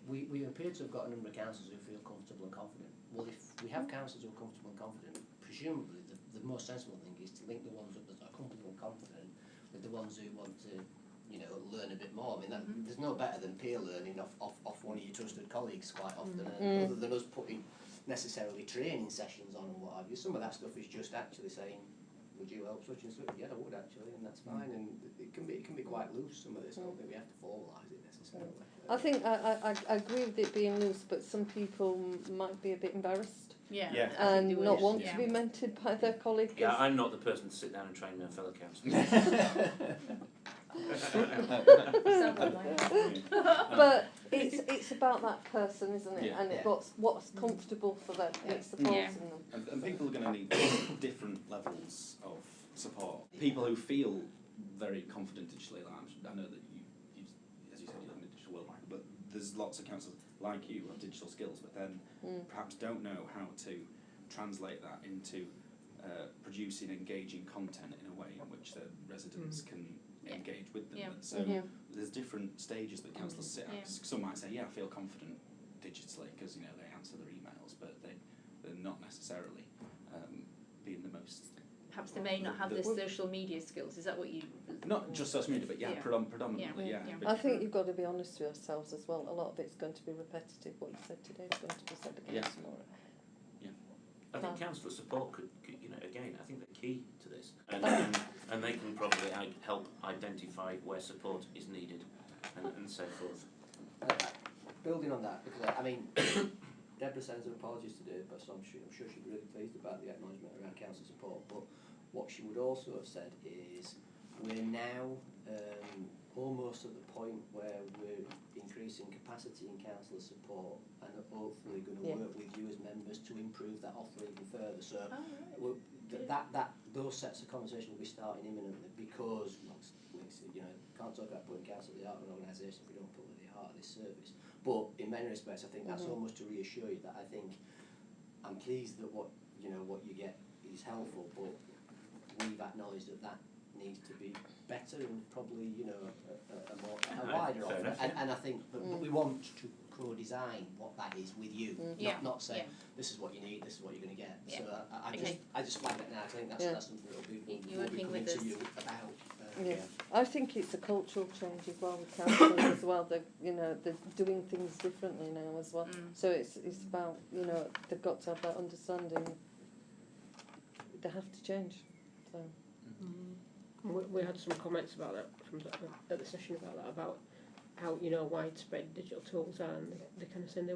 we appear to have got a number of councillors who feel comfortable and confident. Well, if we have councillors who are comfortable and confident, presumably the most sensible thing is to link the ones up that are comfortable and confident with the ones who want to, you know, learn a bit more. I mean, there's no better than peer learning off one of your trusted colleagues quite often, other than us putting necessarily training sessions on and what have you. Some of that stuff is just actually saying, would you help such and such? Yeah, I would actually, and that's fine. And it can be quite loose, some of this. I don't think we have to formalise it necessarily. I think I agree with it being loose, but some people might be a bit embarrassed Yeah. and not want to be mentored by their colleagues. Yeah, I'm not the person to sit down and train their fellow councillors. But it's about that person, isn't it? Yeah. And what's comfortable for them. It's supporting them. And people are going to need different levels of support. People who feel very confident digitally, I know that you as you said, you live in a digital world, Michael, but there's lots of councillors like you who have digital skills, but then perhaps don't know how to translate that into producing engaging content in a way in which the residents can engage with them. So there's different stages that councillors sit at. Some might say, yeah, I feel confident digitally because, you know, they answer their emails, but they're not necessarily being the most... Perhaps they may not have the social media skills. Is that what you... Not just social media, but predominantly, yeah. I think you've got to be honest with yourselves as well. A lot of it's going to be repetitive. What you said today is going to be said again tomorrow. I think councillor support could, you know, again, I think the key to this, and they can probably help identify where support is needed, and so forth. Building on that, because I mean, Deborah sends her apologies today, but I'm sure she'd be really pleased about the acknowledgement around council support. But what she would also have said is we're now almost at the point where we're increasing capacity in council support and hopefully going to work with you as members to improve that offer even further. So those sets of conversation will be starting imminently because you know, can't talk about putting council at the heart of an organisation if we don't put it at the heart of this service. But in many respects, I think that's almost to reassure you that I think I'm pleased that what you get is helpful, but we've acknowledged that needs to be better and probably, you know, a wider offer. And I think, but we want to co-design what that is with you, Yeah. not say Yeah. this is what you need, this is what you're going to get. Yeah. So Okay. I just flag that now. I think that's something that You're we'll be working coming with to us. you about. Yeah. I think it's a cultural change as well with council as well. They're doing things differently now as well. So it's about they've got to have that understanding. They have to change. So We had some comments about that from at the session about how widespread digital tools are, and they kind of saying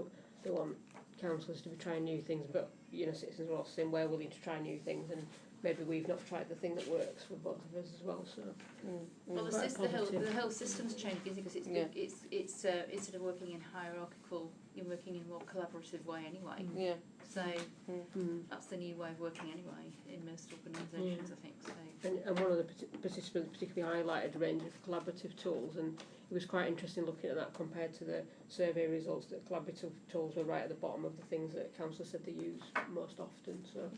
they want councillors to be trying new things, but citizens are also saying we're willing to try new things, and maybe we've not tried the thing that works for both of us as well. So well, the whole system's changed because it's sort of working in hierarchical. You're working in a more collaborative way anyway. Yeah. So that's the new way of working anyway in most organisations, I think. So. And one of the participants particularly highlighted a range of collaborative tools, and it was quite interesting looking at that compared to the survey results that collaborative tools were right at the bottom of the things that councillors said they use most often. So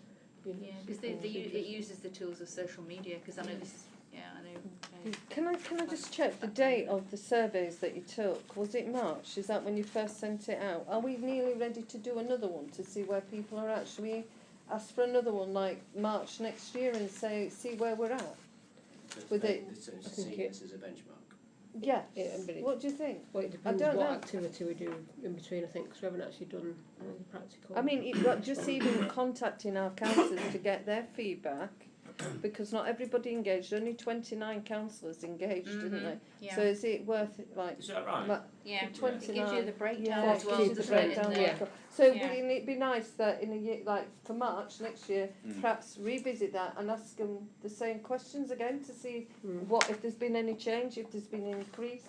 yeah, because it uses the tools of social media. Because I know this. I know. Can I just check the date of the surveys that you took? Was it March? Is that when you first sent it out? Are we nearly ready to do another one to see where people are at? Should we ask for another one like March next year and see where we're at with it? See this as a benchmark. Yeah. But What do you think? Well, it depends I don't what know. activity we do in between, I think, because we haven't actually done any practical. I mean, just even contacting our councillors to get their feedback, because not everybody engaged. Only 29 councillors engaged, didn't they? Yeah. So is it worth it? Like, Is that right? Yeah, 29. it gives you the breakdown Yeah, as it well. gives you the doesn't it, breakdown. in the- So Yeah. wouldn't it be nice that in a year, like for March next year, perhaps revisit that and ask them the same questions again to see what if there's been any change, if there's been an increase,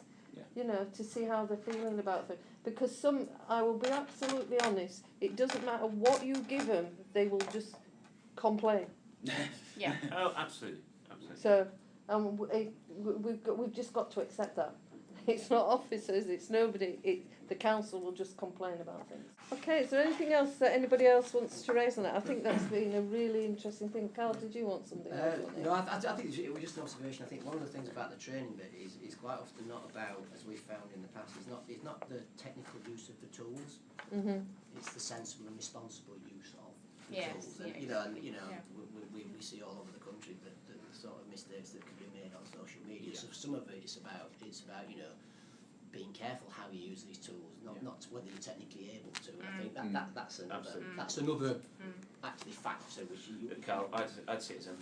to see how they're feeling about things. Because I will be absolutely honest, it doesn't matter what you give them, they will just complain. Yeah. Oh, absolutely. So we've just got to accept that. It's not officers, it's nobody. The council will just complain about things. Okay, is there anything else that anybody else wants to raise on that? I think that's been a really interesting thing. Carl, did you want something else on it? No, I think it was just an observation. I think one of the things about the training bit is quite often not about, as we've found in the past, it's not the technical use of the tools. It's the sensible and responsible use of the tools. And, we see all over the country the sort of mistakes that can be made on social media. So some of it it's about being careful how you use these tools, not whether you're technically able to. And I think that's another actually factor which you. Carl, I'd say it's a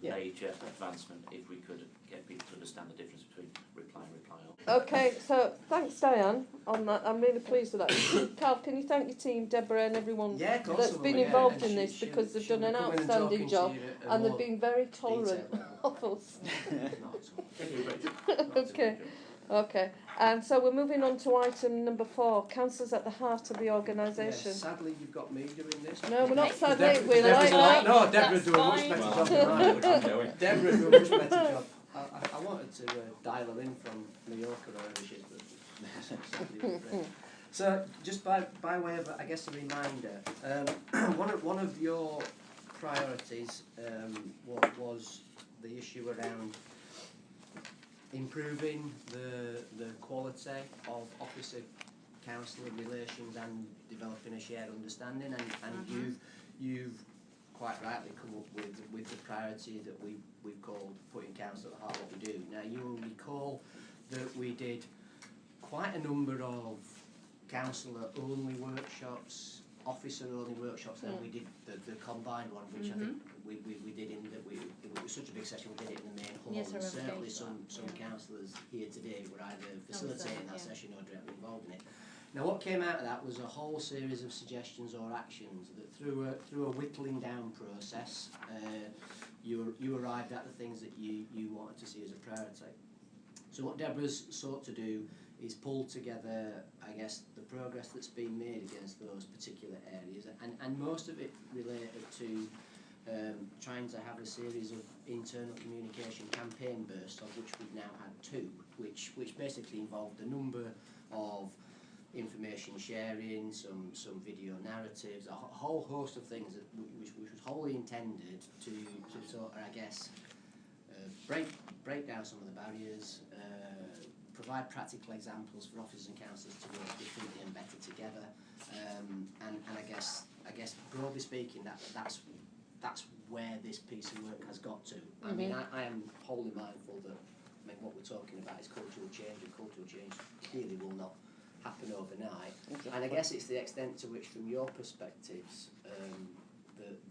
major advancement if we could get people to understand the difference between reply and reply all. Okay, so thanks Diane on that. I'm really pleased with that. Carl, can you thank your team, Deborah and everyone that's been involved in this, because they've done an outstanding job and they've been very tolerant of us. Okay, and so we're moving on to item number 4, councillors at the heart of the organisation. Sadly, you've got me doing this. No, we're not sadly, Deborah's we're like that. No, Deborah's doing a much better job than I am. Deborah's doing a much better job. I wanted to dial her in from Mallorca or wherever she is, but sadly we're afraid. So, just by way of, I guess, a reminder, one of your priorities was the issue around improving the quality of officer-councillor relations and developing a shared understanding, and you've quite rightly come up with the priority that we've called putting council at the heart of what we do. Now you will recall that we did quite a number of councillor-only workshops, officer-only workshops, then we did the combined one, which I think we did in that it was such a big session, we did it in the main hall. Yes, I and remember certainly some councillors here today were either facilitating that session or directly involved in it. Now what came out of that was a whole series of suggestions or actions that through a whittling down process you arrived at the things that you wanted to see as a priority. So what Deborah's sought to do is pull together, I guess, the progress that's been made against those particular areas, and most of it related to trying to have a series of internal communication campaign bursts, of which we've now had 2, which basically involved a number of information sharing, some video narratives, a whole host of things which was wholly intended to sort of, I guess, break down some of the barriers, provide practical examples for officers and councillors to work differently and better together. And I guess broadly speaking, that's where this piece of work has got to. I mean, I am wholly mindful that what we're talking about is cultural change, and cultural change clearly will not happen overnight. Exactly. And I guess it's the extent to which, from your perspectives,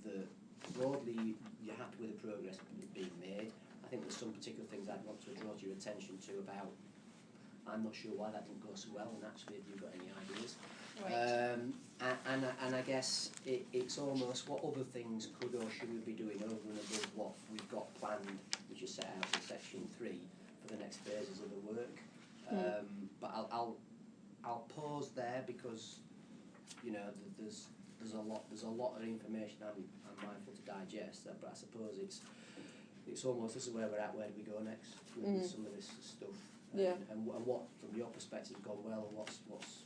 the broadly you're happy with the progress being made. I think there's some particular things I'd want to draw your attention to about. I'm not sure why that didn't go so well, and actually, have you got any ideas? Right. And I guess it's almost what other things could or should we be doing over and above what we've got planned, which is set out in section 3 for the next phases of the work. But I'll pause there because there's a lot of information I'm mindful to digest. But I suppose it's almost this is where we're at. Where do we go next with some of this stuff? And what, from your perspective, has gone well, and what's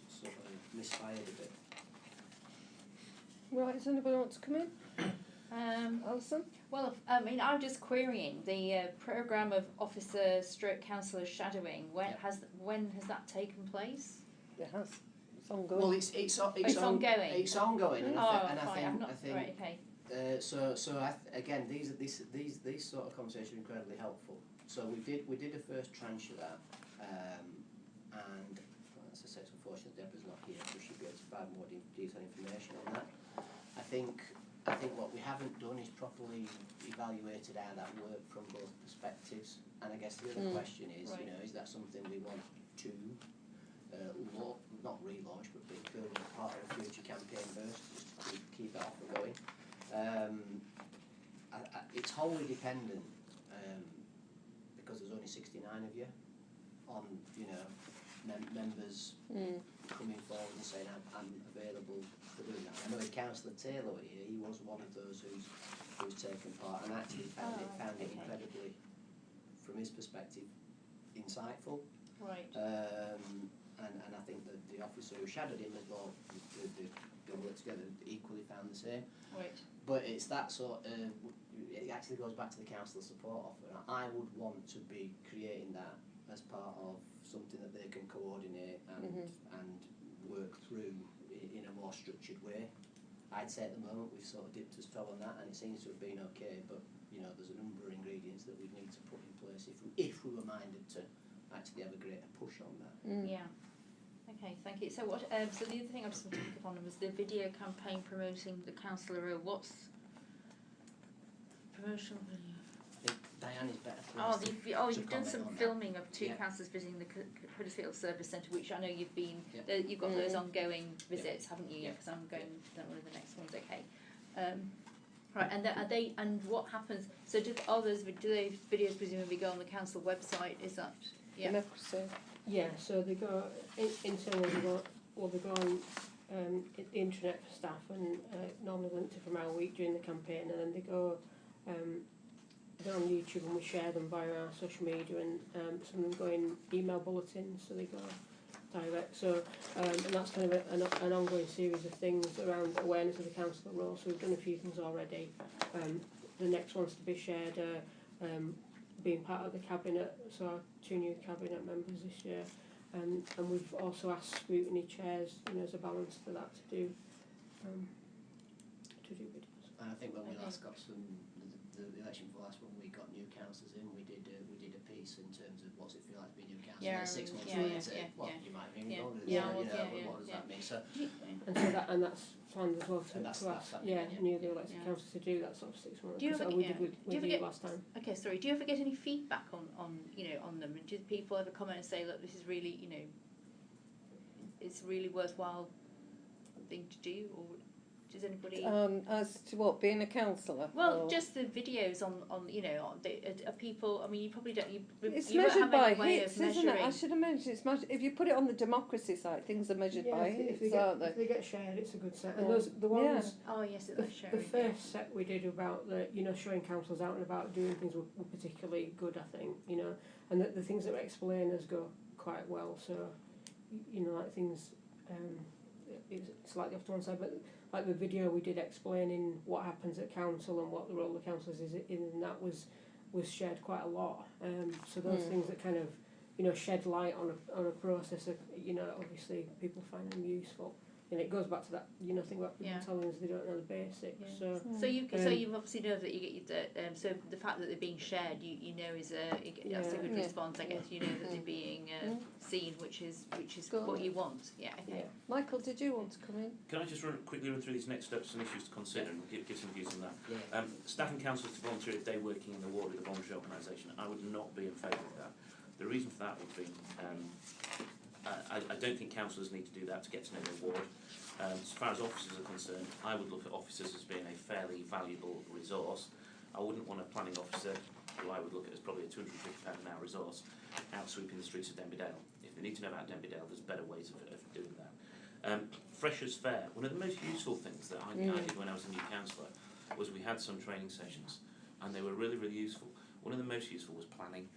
sort of misfired a bit? Right, does anybody want to come in? Alison? Well, I mean, I'm just querying the programme of officer/councillor shadowing. When has that taken place? It has. It's ongoing. Well, it's ongoing. It's ongoing, and I think right, okay. So again, these sort of conversations are incredibly helpful. So we did a first tranche of that, and as I say, it's unfortunate Deborah's not here, so she'll be able to provide more detailed information on that. I think what we haven't done is properly evaluated how that worked from both perspectives, and I guess the other question is, right. Is that something we want to not relaunch, but build as part of a future campaign burst, just to keep that off and going. It's wholly dependent, because there's only 69 of you, on members coming forward and saying I'm available for doing that. I know Councillor Taylor here, he was one of those who's taken part and actually found it incredibly, from his perspective, insightful. Right. And I think that the officer who shadowed him as well, they worked together, equally found the same. Right. But it's that sort of, it actually goes back to the council support offer. I would want to be creating that as part of something that they can coordinate and work through in a more structured way. I'd say at the moment we've sort of dipped his toe on that, and it seems to have been okay, but there's a number of ingredients that we'd need to put in place if we were minded to actually have a greater push on that. Yeah. Okay, thank you. So what? So the other thing I just want to pick up on was the video campaign promoting the councillor role. What's promotional video? I think Diane is better. You've done some filming of two councillors visiting the Huddersfield Service Centre, which I know you've been. You've got those ongoing visits, haven't you? Because I'm going. Don't know the next one's okay. Right, and are they? And what happens? So do those videos presumably go on the council website? Is that? Yeah. Yeah, so they go internally. They go on the intranet for staff, and normally linked to from our week during the campaign, and then they go. They're on YouTube, and we share them via our social media, and some of them go in email bulletins, so they go direct. So and that's kind of an ongoing series of things around awareness of the council role. So we've done a few things already. The next one's to be shared. Being part of the cabinet, so our 2 new cabinet members this year, and we've also asked scrutiny chairs, as a balance for that to do videos. And I think when we last got the election for last one, we got new councillors in. We did a piece in terms of what's it feel like to be new councillor. Yeah, 6 months later, you might have been older. What does that mean? So, and that's planned as well to ask newly elected councillors to do that sort of 6 months. Do you ever, we did with you last time. Okay, sorry. Do you ever get any feedback on them? And do people ever comment and say, look, this is really it's really worthwhile thing to do, or does anybody? As to what, being a counsellor? Well, just the videos on people. I mean, you probably don't. It's you measured by hits, isn't it? I should have mentioned it's measured. If you put it on the democracy side, things are measured by hits, aren't they? If they get shared, it's a good set. And those the ones. Yeah. Oh yes, the first set we did about the showing councillors out and about doing things were particularly good, I think. And the things that were explainers go quite well. So like things. It's slightly off to one side, but like the video we did explaining what happens at council and what the role of councillors is in, that was shared quite a lot. So those things that kind of shed light on a process of, obviously people find them useful. And it goes back to that, thing about people telling us they don't know the basics. Yeah. So you obviously know that you get your so the fact that they're being shared, you know is that's a good response. I guess you know that they're being seen, which is what you want. Yeah. Okay. Yeah. Michael, did you want to come in? Can I just quickly run through these next steps and issues to consider and give some views on that? Yeah. Staff and councillors to volunteer a day working in the ward with a voluntary organisation. I would not be in favour of that. The reason for that would be I don't think councillors need to do that to get to know their ward. As far as officers are concerned, I would look at officers as being a fairly valuable resource. I wouldn't want a planning officer, who I would look at as probably a £250 an hour resource, out sweeping the streets of Denbydale. If they need to know about Denbydale, there's better ways of doing that. Freshers' Fair, one of the most useful things that I did when I was a new councillor was we had some training sessions, and they were really, really useful. One of the most useful was planning,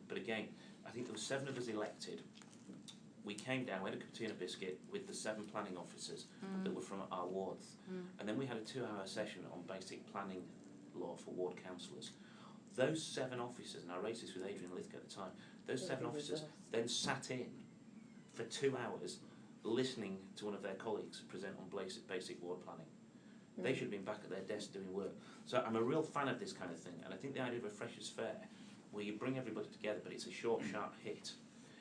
but again, I think there were 7 of us elected. We came down, we had a cup of tea and a biscuit with the 7 planning officers that were from our wards. And then we had a 2-hour session on basic planning law for ward councillors. Those 7 officers, and I raised this with Adrian Lithgow at the time, those 7 officers then sat in for 2 hours listening to one of their colleagues present on basic ward planning. They should have been back at their desk doing work. So I'm a real fan of this kind of thing, and I think the idea of a Freshers' Fair, where you bring everybody together, but it's a short, sharp hit.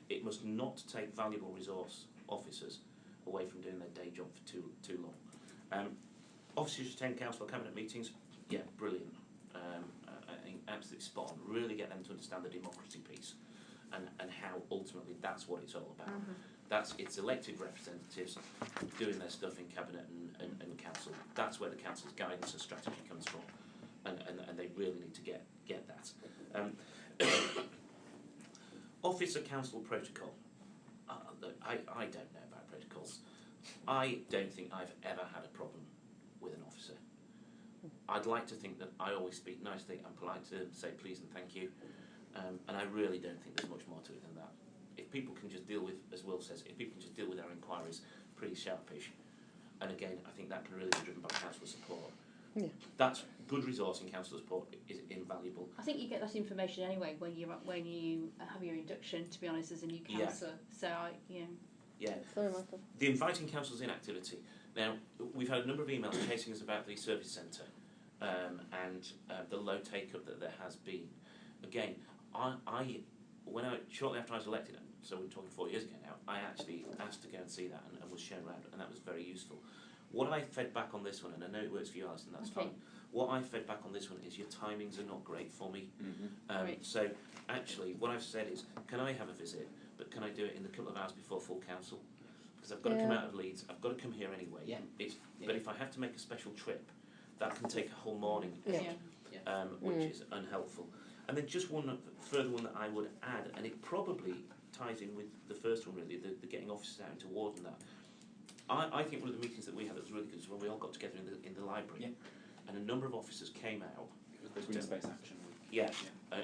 It must not take valuable resource officers away from doing their day job for too long. Officers attend council or cabinet meetings, yeah, brilliant. I think absolutely spot on. Really get them to understand the democracy piece and how ultimately that's what it's all about. It's elected representatives doing their stuff in cabinet and council. That's where the council's guidance and strategy comes from, and they really need to get that. Officer council protocol. Look, I don't know about protocols. I don't think I've ever had a problem with an officer. I'd like to think that I always speak nicely and polite to them, say please and thank you, and I really don't think there's much more to it than that. If people can just deal with, as Will says, if people can just deal with our inquiries pretty sharpish, and again, I think that can really be driven by council support. Yeah. That's good resource in council support is invaluable. I think you get that information anyway when you have your induction. To be honest, as a new councillor, so Yeah. Sorry, Michael. The inviting councillors in activity. Now, we've had a number of emails chasing us about the service centre and the low take-up that there has been. Again, shortly after I was elected, so we're talking 4 years ago now, I actually asked to go and see that and was shown around, and that was very useful. What I fed back on this one, and I know it works for you, Alison, that's fine. What I fed back on this one is your timings are not great for me. So actually, what I've said is, can I have a visit, but can I do it in the couple of hours before full council? Because I've got to come out of Leeds, I've got to come here anyway. But if I have to make a special trip, that can take a whole morning, which is unhelpful. And then just one further one that I would add, and it probably ties in with the first one really, the getting officers out into ward and that. I think one of the meetings that we had that was really good was when we all got together in the library, and a number of officers came out. It was the Green Space Action Week.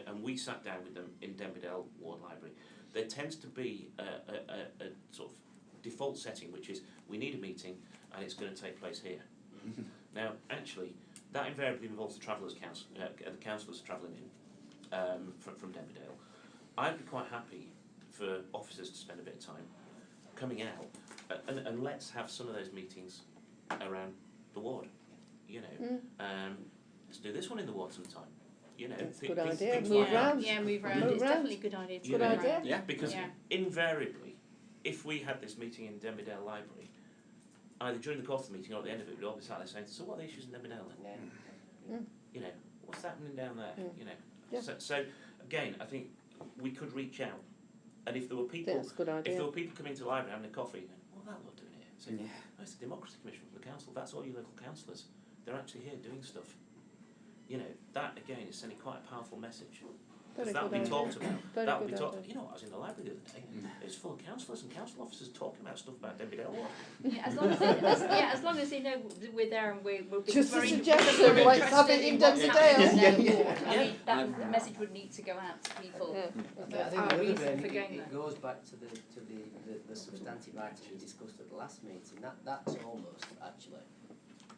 And we sat down with them in Denbydale Ward Library. There tends to be a sort of default setting, which is we need a meeting and it's going to take place here. Now, actually, that invariably involves the councillors travelling in from Denbydale. I'd be quite happy for officers to spend a bit of time coming out and let's have some of those meetings around the ward. Let's do this one in the ward sometime. That's a good idea. Move around. Yeah, move around. It's definitely a good idea. Good idea. Yeah, because invariably, if we had this meeting in Denbydale Library, either during the course of the meeting or at the end of it, we'd all be sat there saying, so what are the issues in Denbydale then? What's happening down there? So again, I think we could reach out, and if there were people, coming to the library having a coffee, what are that lot doing here? So, it's the Democracy Commission from the council. That's all your local councillors. They're actually here doing stuff. That again is sending quite a powerful message. Because that would be talked about. That would be talked. I was in the library the other day. It was full of councillors and council officers talking about stuff about Denbydale Ward. As long as they know we're there and we're just very, a suggestion. very Let's have it in Denbydale. I mean, that message would need to go out to people. I think the reason for going it goes back to the substantive item we discussed at the last meeting. That's almost actually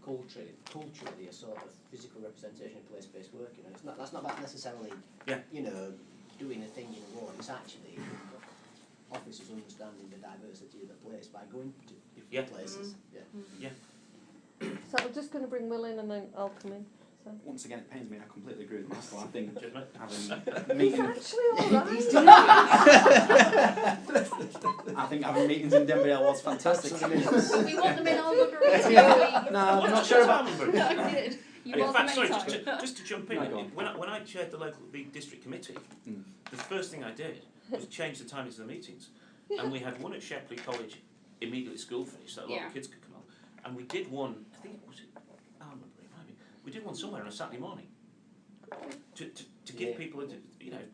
culturally a sort of physical representation of place-based working, and that's not about necessarily doing a thing in a ward. It's actually officers understanding the diversity of the place by going to different places. Yeah. So I'm just going to bring Will in and then I'll come in. So. Once again, it pains me, and I completely agree with Michael. I think having He's meetings, actually alright. I think having meetings in Denverdale was fantastic. We want them in our number of No, I'm not sure about. No, we did. You In want fact, them sorry, anytime. just to jump in, No, go on. when I chaired the district committee, the first thing I did was change the timings of the meetings, and we had one at Shepley College immediately school finished, so a lot of kids could come on, and we did one. I think it was. I don't remember it. Maybe we did one somewhere on a Saturday morning to give people,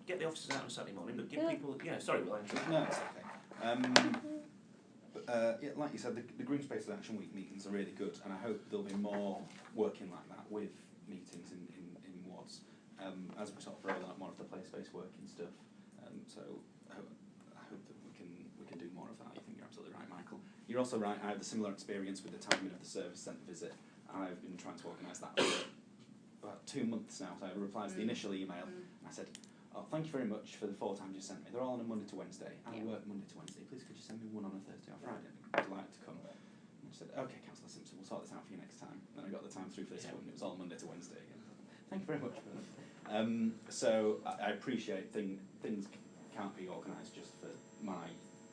get the officers out on a Saturday morning, but give people, sorry, Will. No, it's okay. Like you said, the Green Spaces Action Week meetings are really good, and I hope there'll be more working like that with meetings in wards, as we sort of roll out more of the place-based working stuff. So I hope that we can do more of that. I think you're absolutely right, Michael. You're also right. I had a similar experience with the timing of the service centre visit. I've been trying to organise that for about 2 months now. So I replied to the initial email and I said, "Oh, thank you very much for the 4 times you sent me. They're all on a Monday to Wednesday. I work Monday to Wednesday. Please could you send me one on a Thursday or Friday? I'd like to come." And she said, "Okay, Councillor Simpson, we'll sort this out for you next time." And then I got the time through for this one, and it was all Monday to Wednesday again. Thank you very much for that. So I appreciate things can't be organised just for my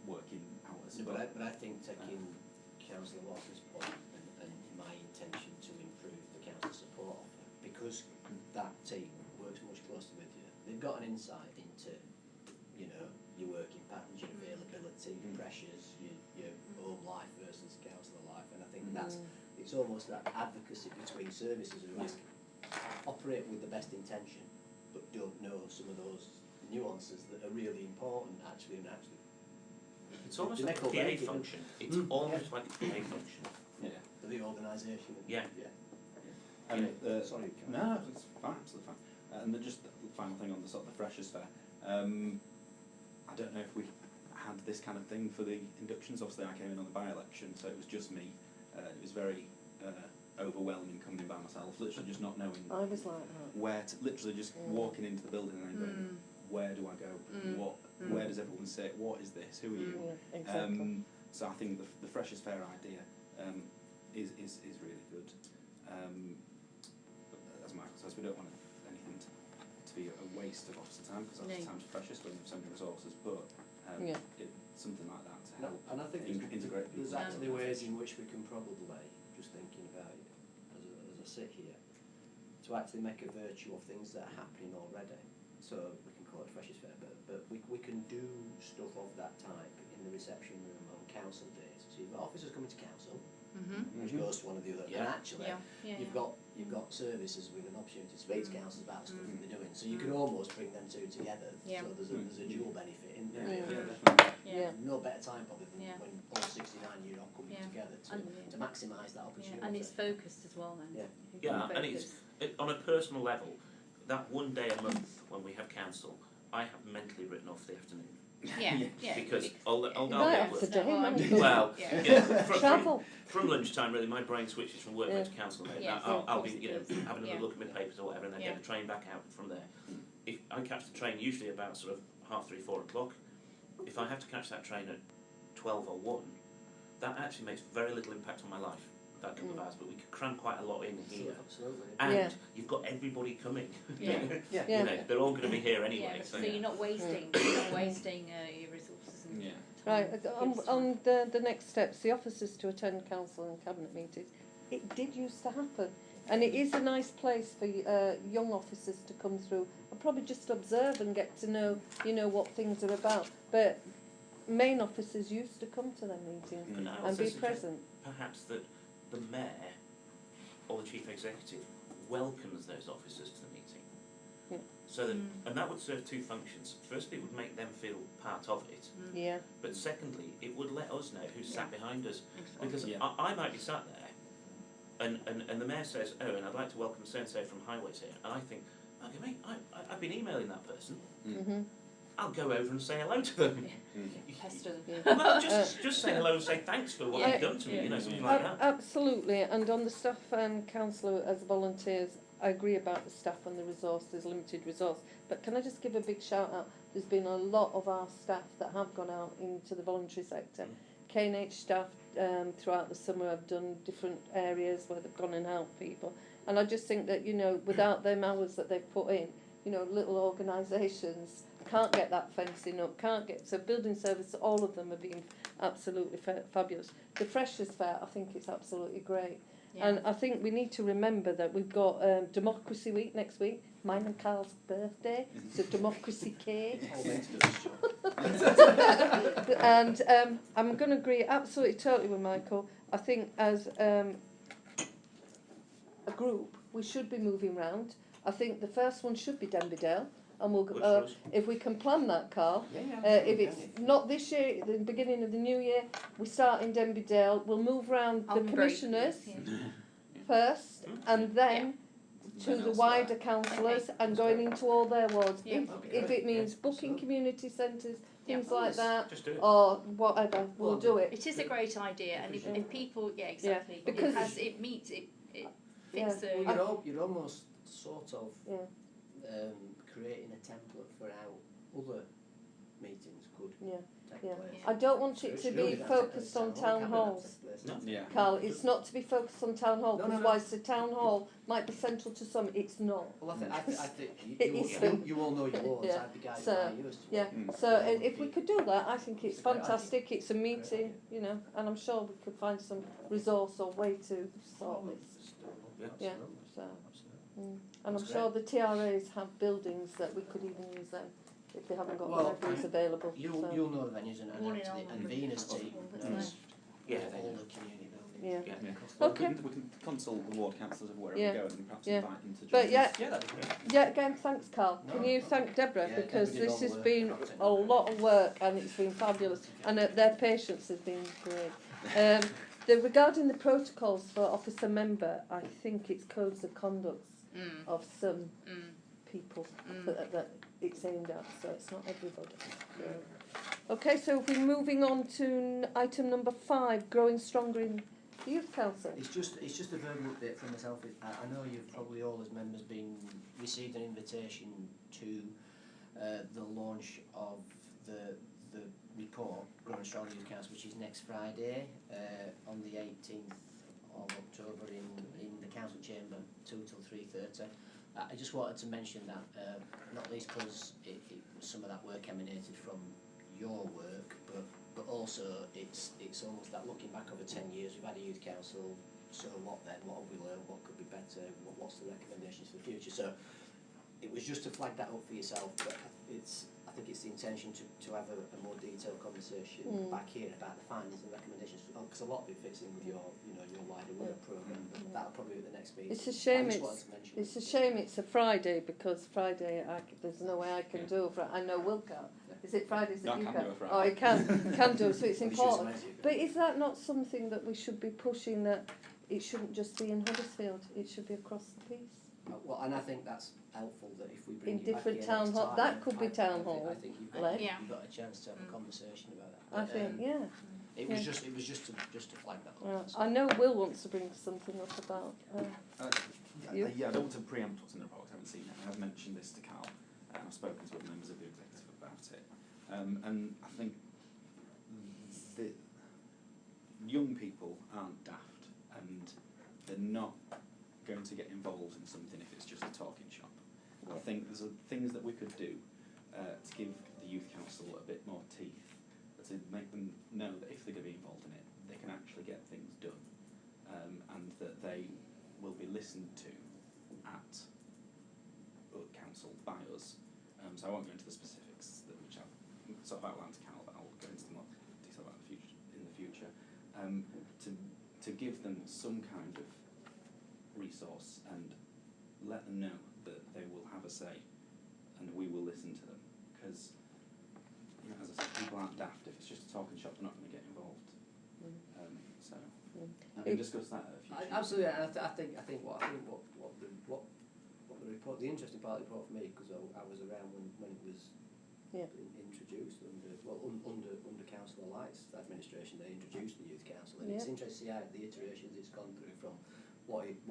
working hours. No, but I think taking Councillor Walker's point and my intention to improve the council support offer, because that team works much closer with you, they've got an insight into, your working patterns, your availability, pressures, your home life versus councillor life, and I think it's almost that advocacy between services who operate with the best intention, but don't know some of those nuances that are really important actually. It's almost like a PA function. It's almost like a PA function. For the organisation. Sorry. No, it's fine, absolutely fine. And then just the final thing on the sort of the Freshers' Fair. I don't know if we had this kind of thing for the inductions. Obviously, I came in on the by-election, so it was just me. It was very overwhelming coming in by myself, literally just not knowing. I was like that. Where to, literally just walking into the building and then going, where do I go? Where does everyone sit? What is this? Who are you? Yeah, exactly. So I think the Freshers' Fair idea is really good. As Michael says, we don't want anything to be a waste of officer time, because officer time's precious when you're sending resources, but something like that to help and I think integrate people. There's actually ways in which we can probably, just thinking about it as I sit here, to actually make a virtue of things that are happening already. So we can call it Freshers' Fair, but we can do stuff of that type in the reception room on council days. So you've got officers coming to council, which goes to one of the other, and actually you've got services with an opportunity to speak to councils about the stuff that they're doing. So you can almost bring them two together. So there's a dual benefit in there. No better time probably than when all 69 you're all coming together to maximise that opportunity. And it's focused as well then. And it's on a personal level. That one day a month when we have council, I have mentally written off the afternoon. Because I'll well, from lunchtime really, my brain switches from work to council. I'll be having a look at my papers or whatever, and then get the train back out from there. If I catch the train usually about sort of 3:30, 4 o'clock, if I have to catch that train at 12 or 1, that actually makes very little impact on my life. That couple of hours, but we could cram quite a lot in here. Absolutely. And you've got everybody coming. They're all going to be here anyway. So you're not wasting, your resources. And Right, on the next steps, the officers to attend council and cabinet meetings. It did used to happen, and it is a nice place for young officers to come through and probably just observe and get to know, what things are about. But main officers used to come to their meetings and be present. Perhaps that the mayor or the chief executive welcomes those officers to the meeting. So that, and that would serve two functions. Firstly, it would make them feel part of it. But secondly, it would let us know who's sat behind us. Because I might be sat there, and the mayor says, "Oh, and I'd like to welcome so-and-so from Highways here." And I think, okay, mate, I've been emailing that person. I'll go over and say hello to them. Pester them. Well, just say hello and say thanks for what you've done to me, something like that. Absolutely, and on the staff and council as volunteers, I agree about the staff and the resources, limited resource. But can I just give a big shout out there's been a lot of our staff that have gone out into the voluntary sector. K&H staff throughout the summer have done different areas where they've gone and helped people. And I just think that, you know, without them hours that they've put in, you know, little organisations can't get that fencing up, can't get... So building service, all of them have been absolutely fabulous. The Freshers' Fair, I think it's absolutely great. Yeah. And I think we need to remember that we've got Democracy Week next week, mine and Carl's birthday, so democracy cake. And I'm going to agree absolutely totally with Michael. I think as a group we should be moving round. I think the first one should be Denbydale, and we'll if we can plan that, Carl. If it's not this year, at the beginning of the new year, we start in Denbydale. We'll move round the commissioners first, and then to the wider councillors, and going into all their wards. If it means booking community centres, things like that, Just do it. or whatever, we'll do it. It is a great idea, and if people, exactly, because it meets it Yeah. fits the. Well, you're almost sort of creating a template for how other meetings could take place. I don't want it to be focused on town halls, Carl. It's not to be focused on town hall, because whilst the town hall might be central to some, it's not. Well, I think you all know your wards. I'd be guided by you as to what So if we could do that, I think it's fantastic. It's a meeting, you know, and I'm sure we could find some resource or way to sort this. Yeah. So, and I'm sure the TRAs have buildings that we could even use them if they haven't got libraries available. You'll know the venues, and Venus team knows all the community buildings. Yeah. Okay. We can consult the ward councillors of wherever we go and perhaps invite them to join But us. Again, thanks, Carl. Can you thank Deborah, because this has been a lot of work and it's been fabulous, and their patience has been great. Regarding the protocols for officer member, I think it's codes of conduct of some people that it's aimed at, so it's not everybody. Okay, so we're moving on to item number 5, growing stronger in the Youth Council. It's just a verbal update from myself. I know you've probably all as members received an invitation to the launch of the report, Growing Stronger Youth Council, which is next Friday on the 18th of October in the council chamber, 2 till 3:30. I just wanted to mention that, not least because some of that work emanated from your work, but also it's almost that looking back over 10 years, we've had a youth council, so what then, what have we learned, what could be better, what's the recommendations for the future. So it was just to flag that up for yourself, but I think it's the intention to have a more detailed conversation back here about the findings and recommendations, because a lot of it fits in with your wider work programme, but that'll probably be the next meeting. It's a shame it's a Friday, because Friday there's no way I can do it. I know Will can't. Is it Fridays that you can? Oh, he can do it, so it's important. But is that not something that we should be pushing, that it shouldn't just be in Huddersfield, it should be across the piece? Well, and I think that's helpful that if we bring in different town halls, that could be town hall. I think you've got a chance to have a conversation about that. I think, It was just to flag that up. I know Will wants to bring something up about. I don't want to preempt what's in the report. I haven't seen it. I've mentioned this to Carl, and I've spoken to other members of the executive about it. And I think the young people aren't daft, and they're not going to get involved in something if it's just a talking shop. I think there's things that we could do to give the youth council a bit more teeth, to make them know that if they're going to be involved in it, they can actually get things done, and that they will be listened to at council by us. So I won't go into the specifics which I've sort of outlined to Cal, but I'll go into more detail about in the future. To give them some kind of resource and let them know that they will have a say and we will listen to them, because as I said, people aren't daft. If it's just a talking shop, they're not going to get involved. So I can discuss that at a future. Absolutely, and I think what the report, the interesting part of the report for me, because I was around when it was introduced under Councillor Light's administration. They introduced the youth council, and it's interesting to see how the iterations it's gone through from what it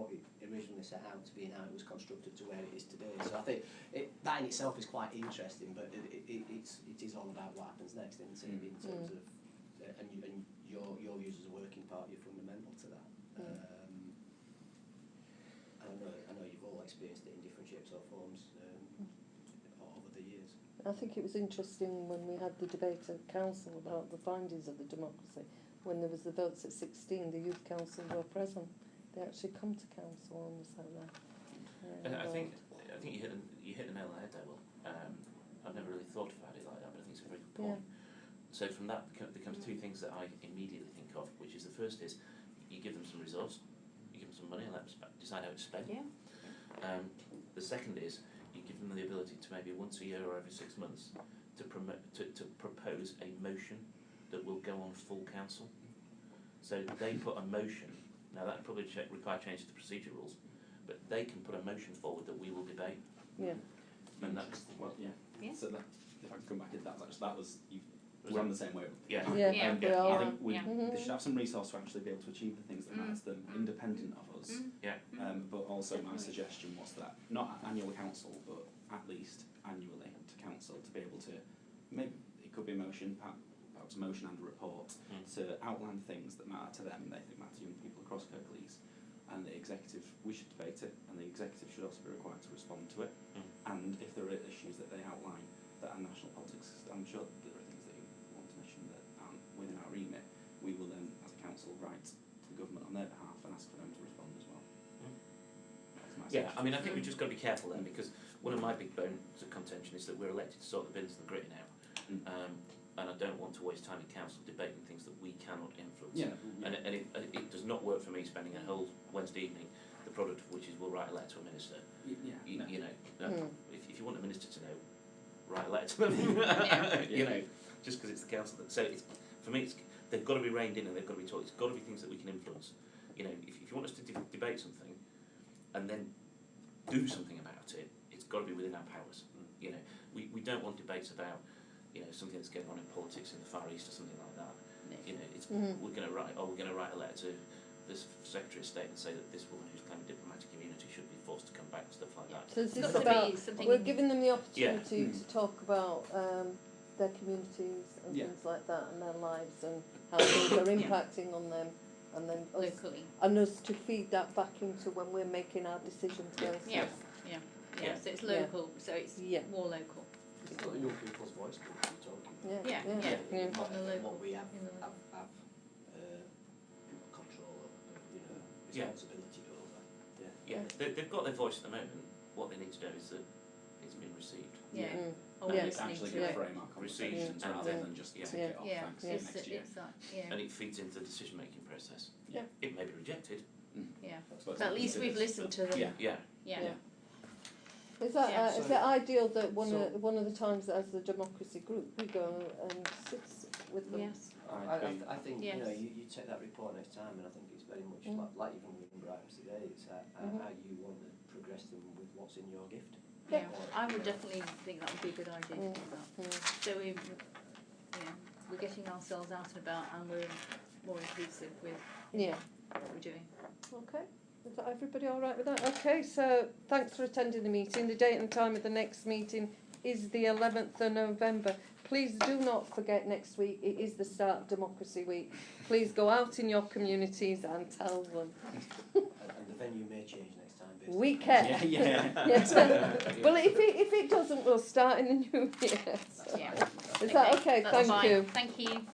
originally set out to be and how it was constructed to where it is today. So I think that in itself is quite interesting, but it is all about what happens next, in terms of and your views as a working party are fundamental to that. I know you've all experienced it in different shapes or forms over the years. I think it was interesting when we had the debate at council about the findings of the democracy. When there was the votes at 16, the youth council were present. They actually come to council and was like that. I think you hit the nail on the head there, Will. I've never really thought about it like that, but I think it's a very good point. So from that there comes two things that I immediately think of, which is the first is you give them some resource, you give them some money and let them decide how it's spent. Yeah. The second is you give them the ability to maybe once a year or every 6 months to propose a motion that will go on full council. So they put a motion, now that would probably require change to the procedure rules, but they can put a motion forward that we will debate. Yeah. And that's, well, yeah. Yeah. So that, if I can come back to that was, we're on the same way. Yeah. Yeah. Yeah. We are. I think Yeah. they should have some resource to actually be able to achieve the things that matter to them, independent of us. Yeah. But also my suggestion was that, not at annual council, but at least annually to council, to be able to, maybe it could be a motion, perhaps a motion and a report, to outline things that matter to them, they think matter to young people across Kirklees, and the executive, we should debate it, and the executive should also be required to respond to it, and if there are issues that they outline that are national politics, I'm sure there are things that you want to mention that aren't within our remit, we will then, as a council, write to the government on their behalf and ask for them to respond as well. Yeah, I mean, I think we've just got to be careful then, because one of my big bones of contention is that we're elected to sort the bins and the gritting out, and I don't want to waste time in council debating things that we cannot influence. Yeah. And it does not work for me spending a whole Wednesday evening, the product of which is we'll write a letter to a minister. You know, if you want a minister to know, write a letter to them. You know, just because it's the council. So it's, for me, they've got to be reined in and they've got to be taught. It's got to be things that we can influence. You know, if you want us to debate something, and then do something about it, it's got to be within our powers. You know, we don't want debates about, you know, something that's going on in politics in the Far East or something like that. No. You know, it's we're going to write a letter to this Secretary of State and say that this woman who's claiming diplomatic immunity should be forced to come back and stuff like that. So is this about, we're giving them the opportunity to talk about their communities and things like that and their lives and how things are impacting on them, and then locally. And us to feed that back into when we're making our decisions. Yeah. So it's local, so it's more local. It's got young people's voice to be talking. What we have control over, responsibility over. Yeah, they've got their voice at the moment. What they need to know is that it's been received. It's actually going to frame our conversations rather than just take it off thanks next year. And it feeds into the decision-making process. Yeah. It may be rejected. But at least we've listened to them. Yeah. Is that is it ideal that one of the times that as the democracy group we go and sit with them? Yes. I think you take that report next time, and I think it's very much like even with items today. It's how you want to progress them with what's in your gift. Yeah, I would definitely think that would be a good idea. So we're getting ourselves out and about, and we're more inclusive with what we're doing. Okay. Is that everybody all right with that? Okay, so thanks for attending the meeting. The date and time of the next meeting is the 11th of November. Please do not forget next week, it is the start of Democracy Week. Please go out in your communities and tell them. And the venue may change next time. We can. Well, if it doesn't, we'll start in the new year. So. Is that okay? Thank you. Thank you.